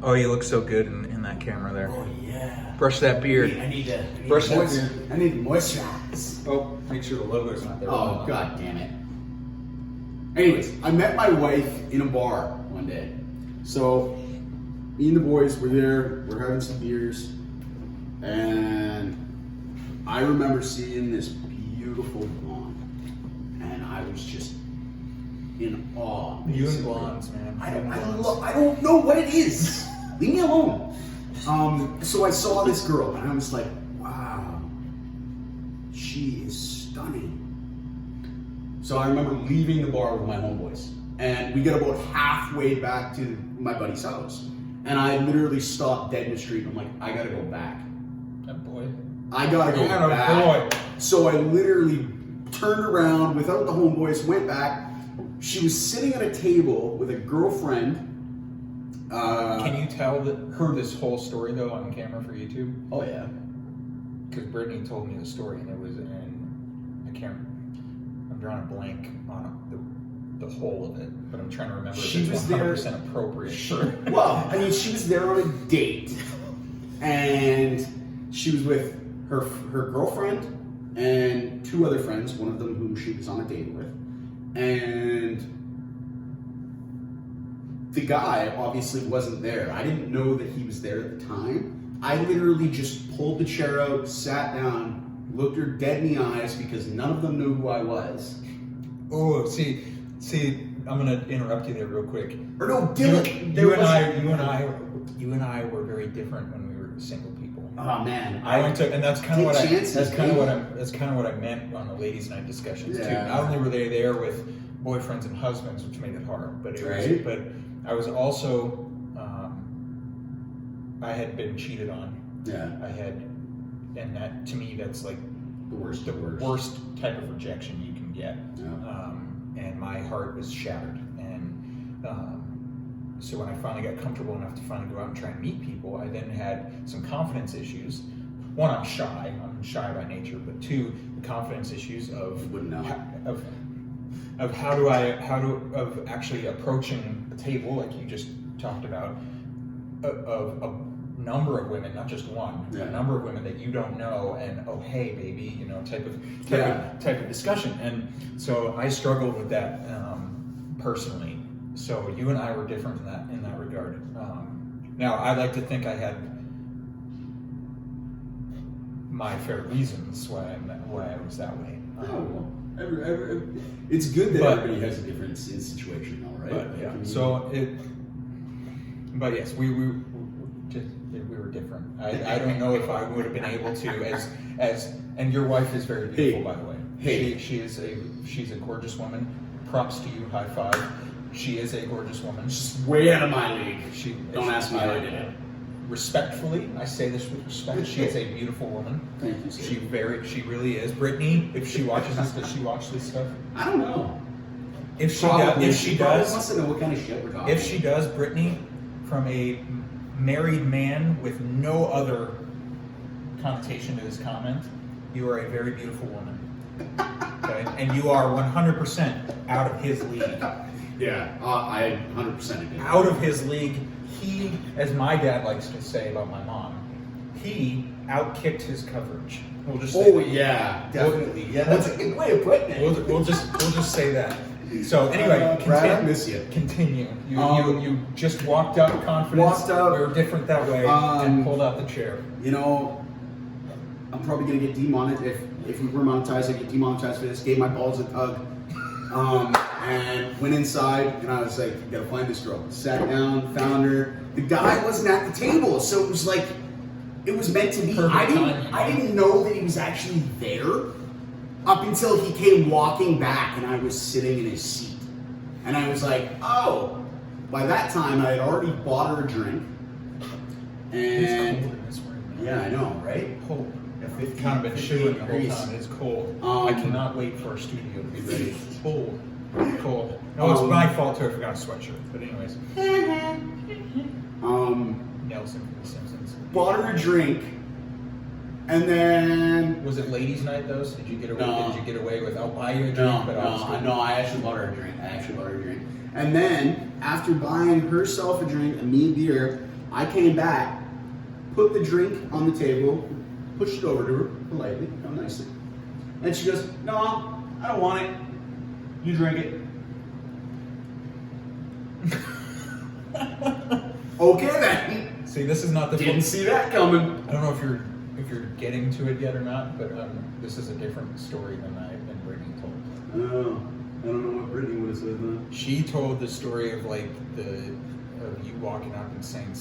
A: oh, you look so good in that camera there.
E: Oh yeah.
A: Brush that beard.
E: I need to
A: Brush that
E: moisturize.
A: beard.
C: I need to moisturize.
A: Oh, make sure the logo's not there.
E: Oh god damn it.
C: Anyways, I met my wife in a bar one day. So, me and the boys were there. We're having some beers, and I remember seeing this beautiful blonde, and I was just in awe.
A: You and
C: basically.
A: blondes, man.
C: I don't know what it is. Leave me alone. So I saw this girl, and I was like, wow, she is stunning. So I remember leaving the bar with my homeboys, and we get about halfway back to my buddy's house, and I literally stopped dead in the street. I'm like, I gotta go back.
A: That boy.
C: I gotta go
A: Yeah,
C: back.
A: boy.
C: So I literally turned around without the homeboys, went back. She was sitting at a table with a girlfriend.
A: Can you tell her this whole story though on camera for YouTube?
E: Oh yeah.
A: Because Brittany told me the story, and it was I'm drawing a blank on the whole of it, but I'm trying to remember
C: She
A: if it's
C: was there-
A: 100% appropriate. Sure.
C: Well, I mean, she was there on a date, and she was with her girlfriend and two other friends, one of them whom she was on a date with, and the guy obviously wasn't there. I didn't know that he was there at the time. I literally just pulled the chair out, sat down, looked her dead in the eyes because none of them knew who I was.
A: Oh, see, I'm gonna interrupt you there real quick.
C: Or no, Dylan.
A: You and I were very different when we were single people.
C: Oh man,
A: I went to, and that's kind of
C: Take
A: what
C: chances,
A: that's kind of what I meant on the ladies' night discussions too.
C: Yeah.
A: Not only were they there with boyfriends and husbands, which made it hard, but
C: Right.
A: but I was also I had been cheated on.
C: Yeah,
A: And that to me, that's like
C: the worst.
A: the worst type of rejection you can get.
C: Yeah.
A: And my heart was shattered. And so when I finally got comfortable enough to finally go out and try and meet people, I then had some confidence issues. One, I'm shy by nature, but two, the confidence issues of
C: Wouldn't know.
A: of actually approaching the table like you just talked about, of a number of women, not just one,
C: Yeah.
A: a number of women that you don't know, and oh hey baby, type of discussion. And so I struggled with that personally, So you and I were different in that regard. Now I like to think I had my fair reasons why I was that way.
C: It's good that
A: But-
C: everybody has a difference in situation, though, right?
A: But yeah,
C: I mean,
A: but yes, we were different. I don't know if I would have been able to and your wife is very beautiful, by the way.
C: Hey.
A: She's a gorgeous woman. Props to you. High five. She is a gorgeous woman.
C: Just way out of my league. Don't ask me how I did it.
A: Respectfully, I say this with respect. She is a beautiful woman.
C: Thank you, sir.
A: She really is. Brittany, if she watches this, does she watch this stuff?
C: I don't know.
A: If she
C: Probably.
A: does, if she
C: probably
A: does,
C: wants to know what kind of shit we're talking.
A: if she does, Brittany, from a married man with no other connotation to this comment, you are a very beautiful woman. Okay? And you are 100% out of his league.
C: Yeah, I 100% agree.
A: Out of his league. He, as my dad likes to say about my mom, he outkicked his coverage. We'll just say that.
C: Yeah, definitely. Yeah, that's a good way of putting it.
A: We'll just say that. So anyway,
C: Brad, I miss you.
A: Continue. You just walked up confident.
C: Walked up.
A: We were different that way, and pulled out the chair.
C: You know, I'm probably gonna get demonetized if we were monetized. I get demonetized for this. Gave my balls a tug, and went inside, and I was like, "Gotta find this girl." Sat down, found her. The guy wasn't at the table, so it was like, it was meant to be. I didn't know that he was actually there up until he came walking back, and I was sitting in his seat, and I was like, "Oh." By that time, I had already bought her a drink,
A: It's cold
C: and
A: in this room.
C: yeah, I know, right?
A: Cold.
C: Yeah,
A: I've kind of been chilling the whole
C: degrees.
A: time. It's cold.
C: Um,
A: I cannot wait for our studio to be ready. Cold. Cold. No, it's my fault too. I forgot a sweatshirt. But anyways, Nelson from The Simpsons.
C: Bought her a drink, and then
A: Was it ladies' night though? So did you get away?
C: No.
A: Did you get away with? I'll buy you a drink, but
C: I actually bought her a drink. And then after buying herself a drink and me a beer, I came back, put the drink on the table, pushed it over to her politely, nicely, and she goes, "No, I don't want it. You drink it." Okay then.
A: See, this is not the.
C: Didn't see that coming.
A: I don't know if you're getting to it yet or not, but this is a different story than Brittany told.
C: Oh, I don't know what Brittany would have said then.
A: She told the story of like of you walking up and saying,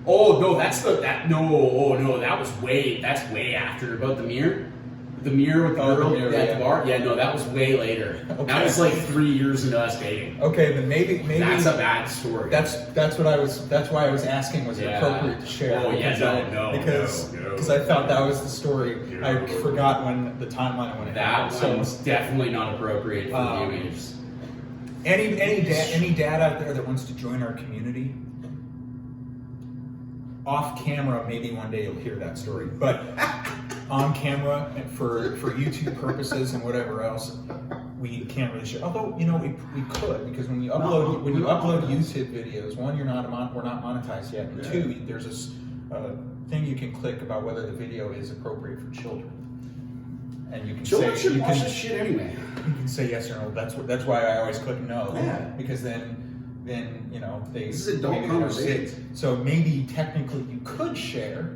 C: Oh no, that's way after about the mirror. The mirror with the
A: Oh, the
C: girl
A: mirror,
C: at
A: yeah.
C: the bar. Yeah, no, that was way later.
A: Okay.
C: That was like 3 years into us dating.
A: okay, then maybe
C: That's a bad story.
A: That's why I was asking, was it
C: Yeah.
A: appropriate to share?
C: Oh, yeah, no,
A: because I thought that was the story.
C: No.
A: I forgot when the timeline when it
C: that
A: happened.
C: one's definitely not appropriate for viewings.
A: Any dad out there that wants to join our community, off camera, maybe one day you'll hear that story, but on camera and for YouTube purposes and whatever else, we can't really share. Although we could, because when you upload YouTube videos, one, we're not monetized yet, and two, there's this thing you can click about whether the video is appropriate for children, and you can
C: Children
A: say
C: should watch this shit anyway.
A: you can say yes or no. That's why I always click no.
C: Yeah.
A: Because then they
C: This is adult
A: maybe they don't see it.
C: conversations.
A: So maybe technically you could share,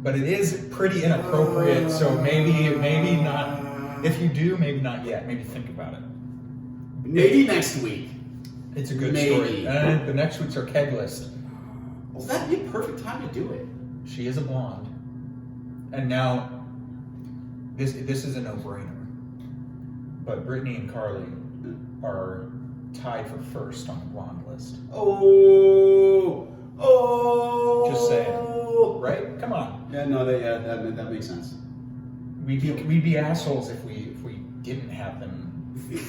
A: but it is pretty inappropriate. So maybe not. If you do, maybe not yet. Maybe think about it.
C: Maybe next week.
A: It's a good
C: Maybe.
A: story. And the next week's our keg list.
C: Well, that'd be a perfect time to do it.
A: She is a blonde, and now this is a no-brainer. But Brittany and Carly are tied for first on the blonde list.
C: Oh.
A: Just saying. Right? Come on.
C: Yeah, no, that makes sense.
A: We'd be assholes if we didn't have them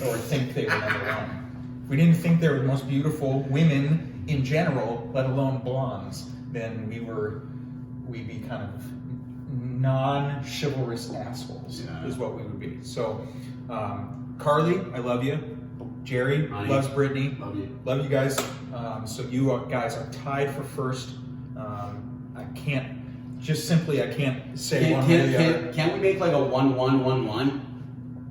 A: or think they were number one. If we didn't think they were the most beautiful women in general, let alone blondes, then we'd be kind of non-chivalrous assholes.
C: Yeah.
A: Is what we would be. So, Carly, I love you. Jerry
C: Honey.
A: loves Brittany.
C: Love you.
A: Guys. So you guys are tied for first. I can't say one way or the other.
C: Can't we make like a 1-1-1-1?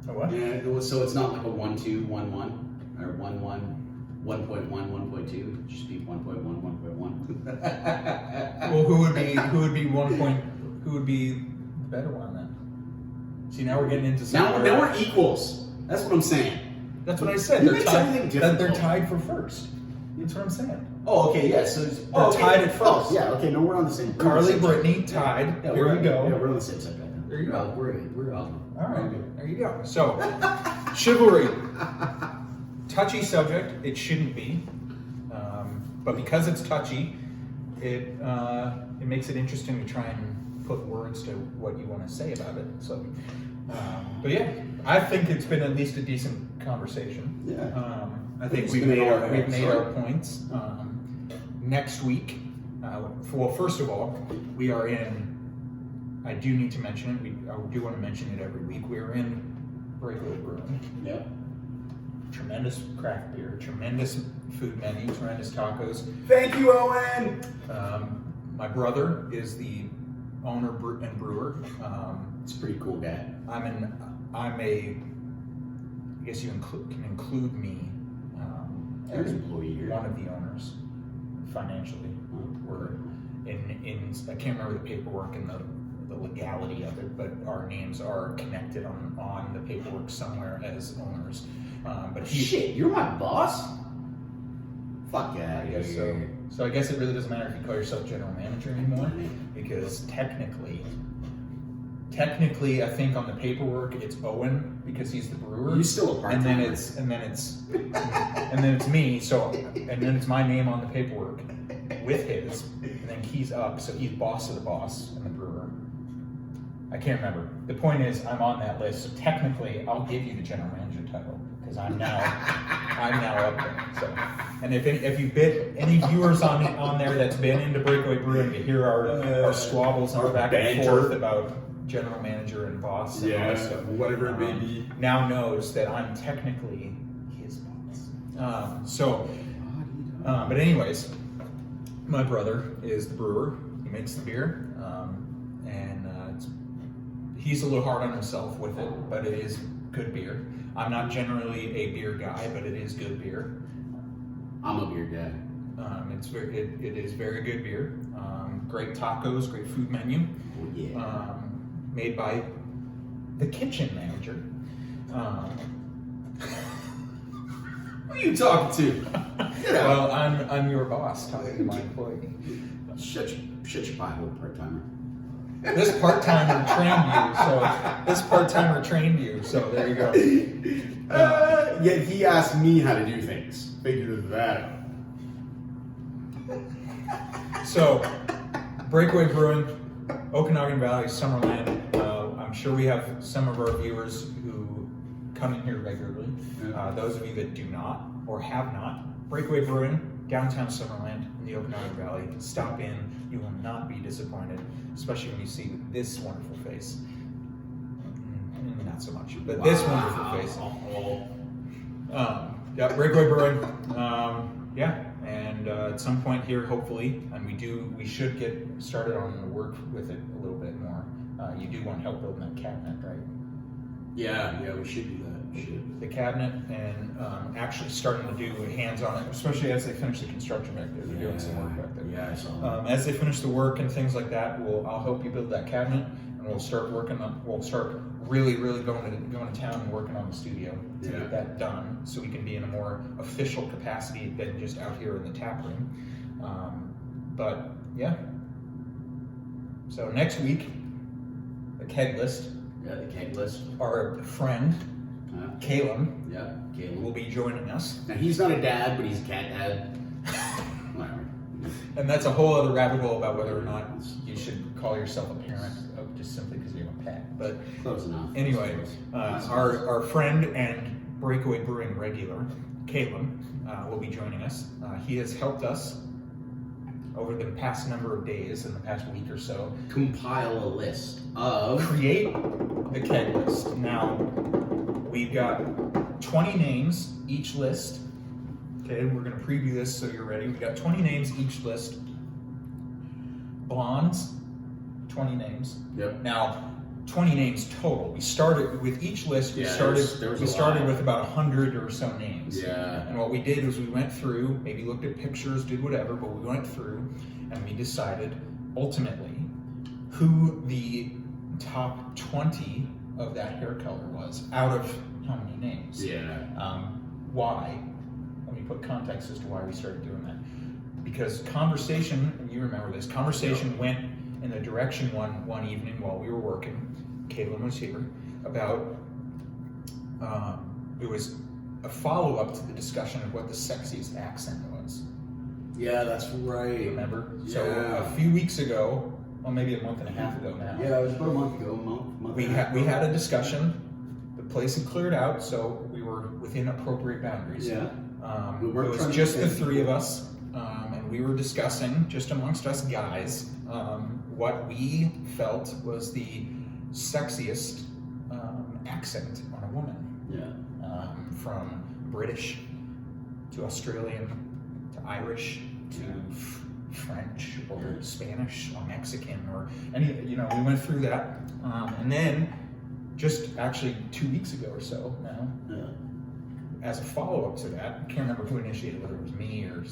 A: A what?
E: Yeah, so it's not like a 1-2, 1-1 or 1-1, 1.1, 1.2. It'd just be 1.1, 1.1.
A: Well, who would be 1 point? Who would be the better one then? See, now we're getting into
E: Now we're equals. That's what I'm saying.
A: That's what I said.
E: You
A: They're
E: makes
A: tied.
E: everything
A: They're
E: difficult.
A: tied for first. That's what I'm saying.
E: Oh, okay, yeah. So
A: They're tied at first.
E: Oh, yeah. Okay, no, we're on the same.
A: Carly, Brittany, tied.
E: Yeah,
A: Here we go.
E: Yeah, we're on the same side right now.
A: There you go.
E: We're all.
A: All right, there you go. So, chivalry, touchy subject. It shouldn't be, but because it's touchy, it makes it interesting to try and put words to what you want to say about it. So, but yeah, I think it's been at least a decent conversation.
E: Yeah.
A: I think
E: It's
A: we've
E: been
A: made
E: an
A: we've made our
E: episode.
A: points. Next week, well, first of all, we are in. I do need to mention it. I do want to mention it every week. We're in Breakaway Brewing.
E: Yep.
A: Tremendous craft beer, tremendous food menu, tremendous tacos.
B: Thank you, Owen.
A: My brother is the owner and brewer.
E: It's a pretty cool guy.
A: I guess you can include me
E: You're
A: as
E: an employee here.
A: one of the owners financially. We're in I can't remember the paperwork and the legality of it, but our names are connected on the paperwork somewhere as owners. But
E: Shit, you're my boss? Fuck yeah.
A: I guess so. So I guess it really doesn't matter if you call yourself general manager anymore, because technically, I think on the paperwork it's Owen because he's the brewer.
E: You're still a part-timer.
A: and then it's me. So and then it's my name on the paperwork with his, and then he's up. So he's boss of the boss and the brewer. I can't remember. The point is, I'm on that list. So technically, I'll give you the general manager title because I'm now up there. So, and if you've been any viewers on there that's been into Breakaway Brewing to hear our squabbles and our back and
B: banter.
A: forth about general manager and boss and all that
B: Yeah,
A: stuff,
B: whatever it may be.
A: now knows that I'm technically his boss. But anyways, my brother is the brewer. He makes the beer, and he's a little hard on himself with it, but it is good beer. I'm not generally a beer guy, but it is good beer.
E: I'm a beer guy.
A: It is very good beer. Great tacos, great food menu.
E: Oh, yeah.
A: Made by the kitchen manager.
E: Who are you talking to? Get out.
A: Well, I'm your boss talking to my employee.
E: Shut your pie hole, part-timer.
A: This part-timer trained you, so there you go.
C: Yet he asked me how to do things. Figure that out.
A: So, Breakaway Brewing, Okanagan Valley, Summerland. I'm sure we have some of our viewers who come in here regularly. Those of you that do not or have not, Breakaway Brewing, downtown Summerland in the Okanagan Valley. Stop in. You will not be disappointed, especially when you see this wonderful face. Not so much, but this wonderful face. Yeah, Breakaway Brewing. And at some point here, hopefully, and we should get started on the work with it a little bit more. You do want help building that cabinet, right?
E: Yeah, we should do that. We should.
A: The cabinet and actually starting to do hands on it, especially as they finish the construction back there. They're doing some work back there.
E: Yeah, I saw that.
A: As they finish the work and things like that, I'll help you build that cabinet, and we'll start really going to town and working on the studio to get that done, so we can be in a more official capacity than just out here in the tap room. But yeah. So next week, the keg list.
E: Yeah, the keg list.
A: Our friend Caleb
E: Yeah, Caleb.
A: will be joining us,
E: Now, he's not a dad, but he's a cat dad. Whatever.
A: and that's a whole other rabbit hole about whether or not you should call yourself a parent just simply because you're a pet. But
E: Close enough.
A: anyway, our friend and Breakaway Brewing regular, Caleb, will be joining us. He has helped us over the past number of days, in the past week or so,
E: Compile a list of.
A: create the keg list. Now, we've got 20 names each list. Okay, we're going to preview this so you're ready. We've got 20 names each list. Blondes, 20 names.
E: Yep.
A: Now, 20 names total. We started with each list. We
E: Yeah,
A: started
E: there was
A: we
E: a
A: started
E: lot.
A: with about 100 or so names.
E: Yeah.
A: And what we did was we went through, maybe looked at pictures, did whatever, but we went through and we decided ultimately who the top 20 of that hair color was out of how many names.
E: Yeah.
A: Why? Let me put context as to why we started doing that. Because conversation, and you remember this, conversation went in the direction one evening while we were working, Caitlin was here, about, it was a follow-up to the discussion of what the sexiest accent was.
E: Yeah, that's right.
A: Remember? So
E: Yeah.
A: a few weeks ago, well maybe a month and a half ago now,
E: Yeah, it was about a month ago.
A: we had a discussion. The place had cleared out, so we were within appropriate boundaries.
E: Yeah.
A: It was just the three of us, and we were discussing, just amongst us guys, what we felt was the sexiest accent on a woman.
E: Yeah.
A: From British to Australian to Irish to French or Spanish or Mexican or any, we went through that. And then just actually 2 weeks ago or so now, as a follow-up to that, I can't remember who initiated, whether it was me or.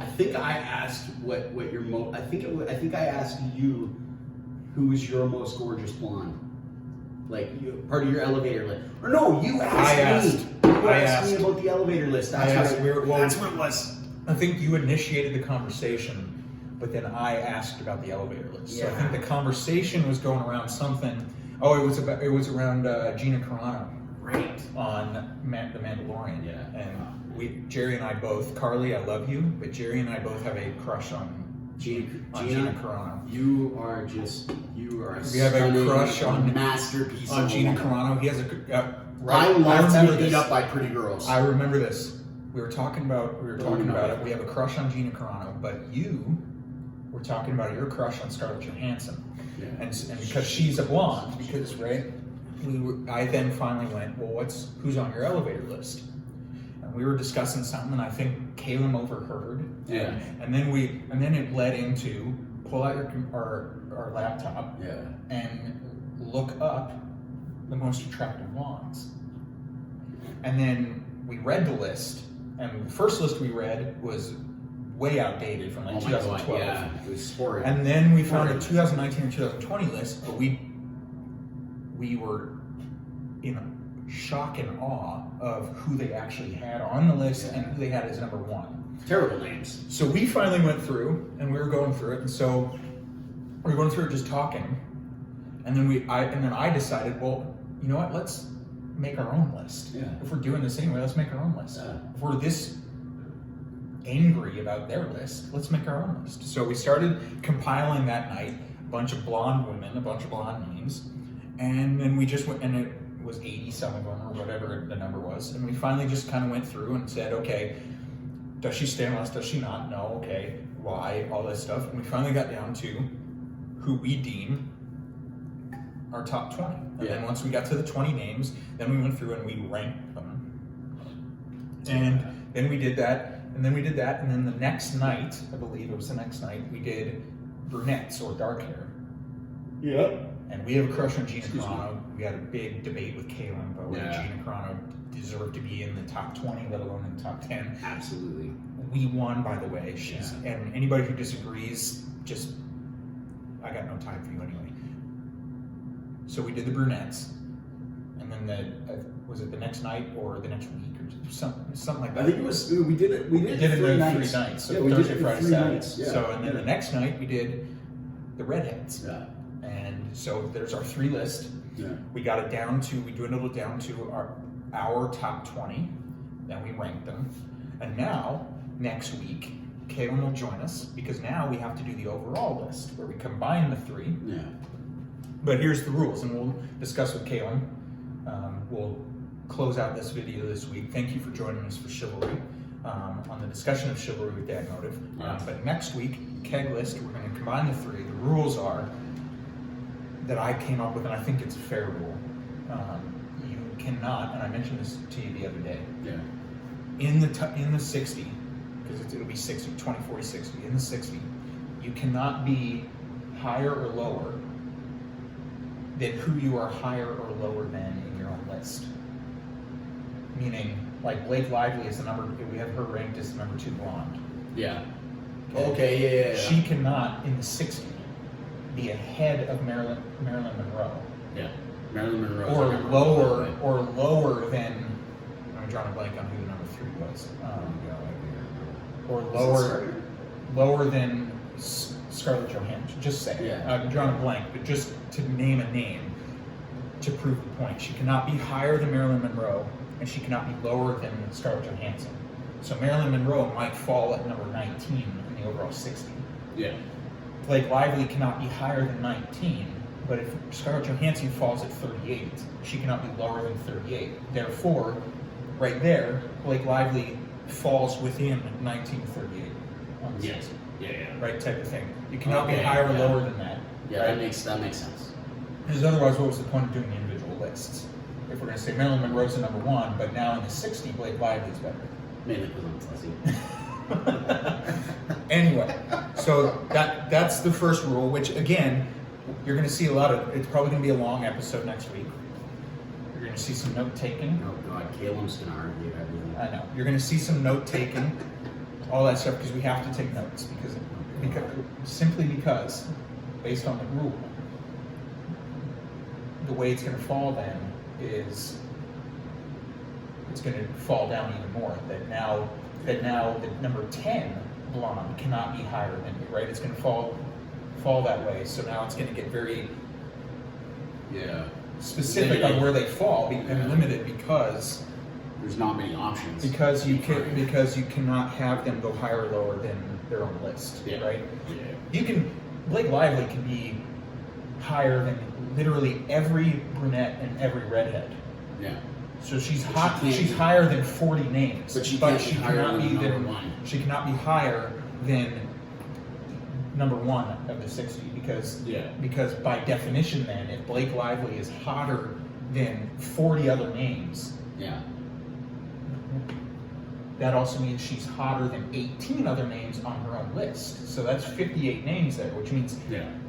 E: I think I asked what your I think I asked you who was your most gorgeous blonde. Like part of your elevator list. Or no, you asked me. You asked me about the elevator list. That's right. That's what it was.
A: I think you initiated the conversation, but then I asked about the elevator list. So I think the conversation was going around something. Oh, it was around Gina Carano.
E: Right.
A: On The Mandalorian.
E: Yeah.
A: And Jerry and I both, Carly, I love you, but Jerry and I both have a crush on Gina Carano.
E: You are a
A: We have a crush on
E: masterpiece
A: on
E: of a
A: Gina
E: woman.
A: Carano. He has
E: I love to
A: remember
E: be beat
A: this.
E: up by pretty girls.
A: I remember this. We were talking about it. We have a crush on Gina Carano, but you were talking about your crush on Scarlett Johansson, and because she's a blonde, I then finally went, well, who's on your elevator list? And we were discussing something, and I think Caleb overheard.
E: Yeah.
A: And then it led into pull out our laptop.
E: Yeah.
A: And look up the most attractive blondes. And then we read the list, and the first list we read was way outdated from 2012.
E: God, yeah, it was horrid.
A: And then we found a 2019 or 2020 list, but we were in shock and awe of who they actually had on the list and who they had as number one.
E: Terrible names.
A: So we finally went through, and we were going through it, and so we were going through it just talking, and then I decided, well, you know what? Let's make our own list.
E: Yeah.
A: If we're doing this anyway, let's make our own list.
E: Yeah.
A: If we're this angry about their list, let's make our own list. So we started compiling that night a bunch of blonde women, a bunch of blonde names, and then we just went, and it was 80 some of them or whatever the number was, and we finally just kind of went through and said, okay, does she stay on us? Does she not? No. Okay. Why? All this stuff, and we finally got down to who we deem our top 20. And then once we got to the 20 names, then we went through and we ranked them. And then we did that, and then the next night, I believe it was the next night, we did brunettes or dark hair.
E: Yeah.
A: And we have a crush on Gina Carano. We had a big debate with Kaylin about whether Gina Carano deserved to be in the top 20, let alone in the top 10.
E: Absolutely.
A: We won, by the way. And anybody who disagrees, I got no time for you anyway. So we did the brunettes, and then was it the next night or the next week or something like that?
E: I think it was. We did it. We did it
A: three
E: 3
A: nights.
E: nights.
A: So
E: Yeah, we
A: Thursday,
E: did it
A: Friday,
E: 3
A: Saturday.
E: nights. Yeah.
A: So and then the next night we did the redheads.
E: Yeah.
A: And so there's our 3 list.
E: Yeah.
A: We got it down to, we dwindled it down to our top 20. Then we ranked them. And now, next week, Kaylin will join us, because now we have to do the overall list where we combine the 3.
E: Yeah.
A: But here's the rules, and we'll discuss with Kaylin. We'll close out this video this week. Thank you for joining us for Chivalry, on the discussion of Chivalry with Dad Motive. But next week, keg list, we're going to combine the 3. The rules are that I came up with, and I think it's a fair rule. You cannot, and I mentioned this to you the other day, in the 60, because it'll be 60, 20, 40, 60, in the 60, you cannot be higher or lower than who you are higher or lower than in your own list. Meaning, like Blake Lively is the number, we have her ranked as the number 2 blonde.
E: Yeah. Okay, yeah.
A: She cannot, in the 60, be ahead of Marilyn Monroe.
E: Yeah. Marilyn Monroe.
A: Or lower than, I'm drawing a blank on who the number 3 was. Or lower than Scarlett Johansson. Just say it.
E: Yeah.
A: I'm drawing a blank, but just to name a name to prove the point. She cannot be higher than Marilyn Monroe, and she cannot be lower than Scarlett Johansson. So Marilyn Monroe might fall at number 19 in the overall 60.
E: Yeah.
A: Blake Lively cannot be higher than 19, but if Scarlett Johansson falls at 38, she cannot be lower than 38. Therefore, right there, Blake Lively falls within 1938 on the 60.
E: Yeah.
A: Right, type of thing. You cannot be higher or lower than that.
E: Yeah,
A: right?
E: that makes sense.
A: Because otherwise, what was the point of doing the individual lists? If we're going to say Marilyn Monroe's the number 1, but now in the 60, Blake Lively's better.
E: Mainly because I'm fussy.
A: Anyway, so that's the first rule, which again, you're going to see a lot of, it's probably going to be a long episode next week. You're going to see some note taking.
E: Oh God, Caleb's going to argue everything.
A: I know. You're going to see some note taking, all that stuff, because we have to take notes, because simply because, based on the rule, the way it's going to fall then is it's going to fall down even more. That now the number 10 blonde cannot be higher than you, right? It's going to fall that way. So now it's going to get very specific
E: limited
A: on where they fall and limited because
E: there's not many options.
A: Because you cannot have them go higher or lower than their own list, right?
E: Yeah.
A: You can, Blake Lively can be higher than literally every brunette and every redhead.
E: Yeah.
A: So she's
E: But
A: hot.
E: she can't
A: She's
E: be-
A: higher than 40 names.
E: But she can't be higher
A: cannot
E: than
A: be
E: number 1.
A: She cannot be higher than number 1 of the 60 because by definition, then, if Blake Lively is hotter than 40 other names, that also means she's hotter than 18 other names on her own list. So that's 58 names there, which means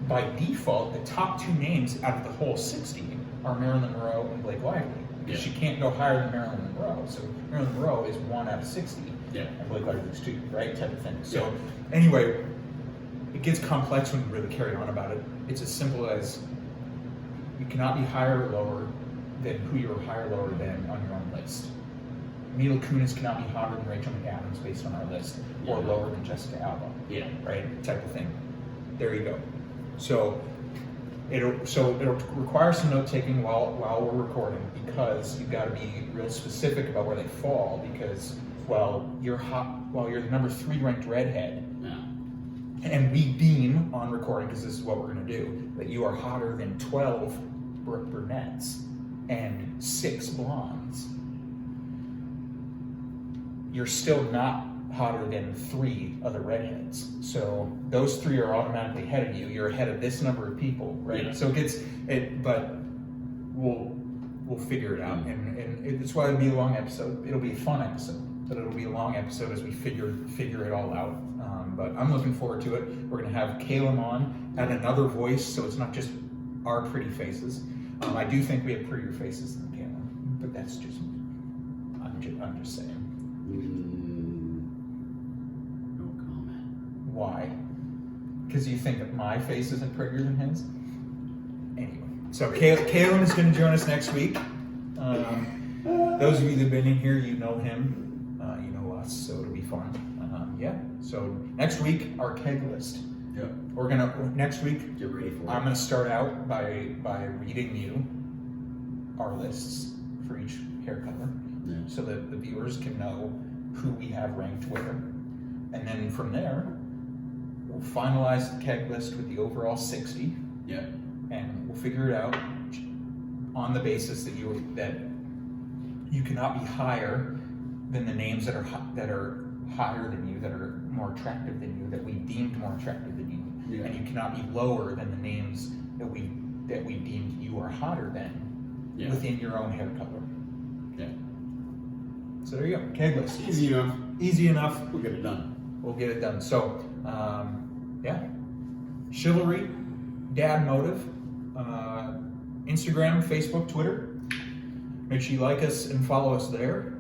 A: by default, the top 2 names out of the whole 60 are Marilyn Monroe and Blake Lively.
E: Yeah.
A: She can't go higher than Marilyn Monroe. So Marilyn Monroe is 1 out of 60, and Blake Lively is 2, right? Type of thing. So anyway, it gets complex when you really carry on about it. It's as simple as you cannot be higher or lower than who you're higher or lower than on your own list. Mila Kunis cannot be hotter than Rachel McAdams based on our list, or lower than Jessica Alba. Right? Type of thing. There you go. So it'll require some note taking while we're recording, because you've got to be real specific about where they fall. Because while you're the number 3 ranked redhead, and we deem on recording, because this is what we're going to do, that you are hotter than 12 brunettes and 6 blondes, you're still not hotter than 3 other redheads. So those 3 are automatically ahead of you. You're ahead of this number of people, right?
E: Yeah.
A: So but we'll figure it out, and it's why it'll be a long episode. It'll be a fun episode, but it'll be a long episode as we figure it all out. But I'm looking forward to it. We're going to have Caleb on, add another voice, so it's not just our pretty faces. I do think we have prettier faces than Caleb, but that's just I'm just saying.
E: No comment.
A: Why? Because you think that my face isn't prettier than his? Anyway, so Caleb is going to join us next week. Those of you that have been in here, you know him, you know us, so it'll be fun. So next week, our keg list.
E: Yeah.
A: Next week,
E: Get ready for it.
A: I'm going to start out by reading you our lists for each hair color, so that the viewers can know who we have ranked where. And then from there, we'll finalize the keg list with the overall 60.
E: Yeah.
A: And we'll figure it out on the basis that you cannot be higher than the names that are higher than you, that are more attractive than you, that we deemed more attractive than you, and you cannot be lower than the names that we deemed you are hotter than within your own hair color.
E: Yeah.
A: So there you go, keg list.
E: Easy enough.
A: Easy enough.
E: We'll get it done.
A: We'll get it done. So, Chivalry, Dad Motive, Instagram, Facebook, Twitter. Make sure you like us and follow us there.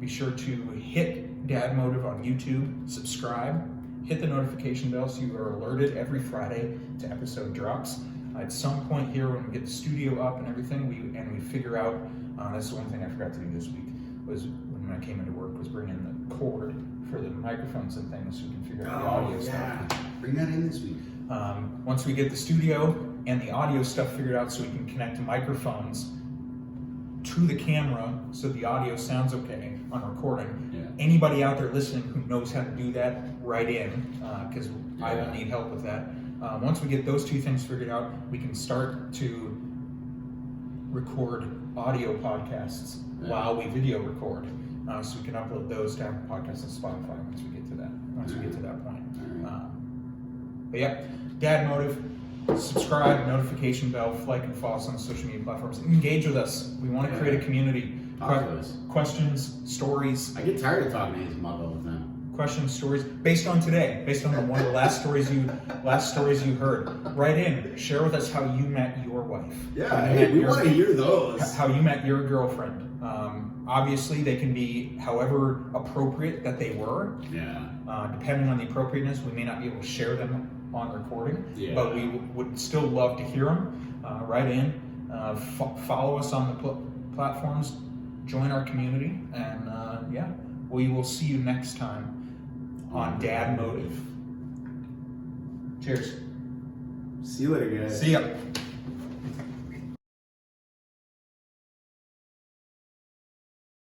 A: Be sure to hit Dad Motive on YouTube, subscribe, hit the notification bell so you are alerted every Friday to episode drops. At some point here, when we get the studio up and everything, we figure out, that's the one thing I forgot to do this week, was when I came into work, was bring in the cord for the microphones and things so we can figure out the audio stuff.
E: Bring that in this week.
A: Once we get the studio and the audio stuff figured out so we can connect the microphones to the camera so the audio sounds okay on recording. Anybody out there listening who knows how to do that, write in, because I will need help with that. Once we get those two things figured out, we can start to record audio podcasts while we video record. So we can upload those to Apple Podcasts and Spotify once we get to that point. But yeah, Dad Motive. Subscribe, notification bell, like and follow us on the social media platforms. Engage with us. We want to create a community. Questions, stories.
E: I get tired of talking to his mug all the time.
A: Questions, stories, based on today, based on one of the last stories you heard. Write in. Share with us how you met your wife.
C: Yeah, hey, we want to hear those.
A: How you met your girlfriend. Obviously, they can be however appropriate that they were. Depending on the appropriateness, we may not be able to share them on recording, but we would still love to hear them. Write in, follow us on the platforms, join our community, and we will see you next time on Dad Motive. Cheers.
C: See you later, guys.
A: See ya.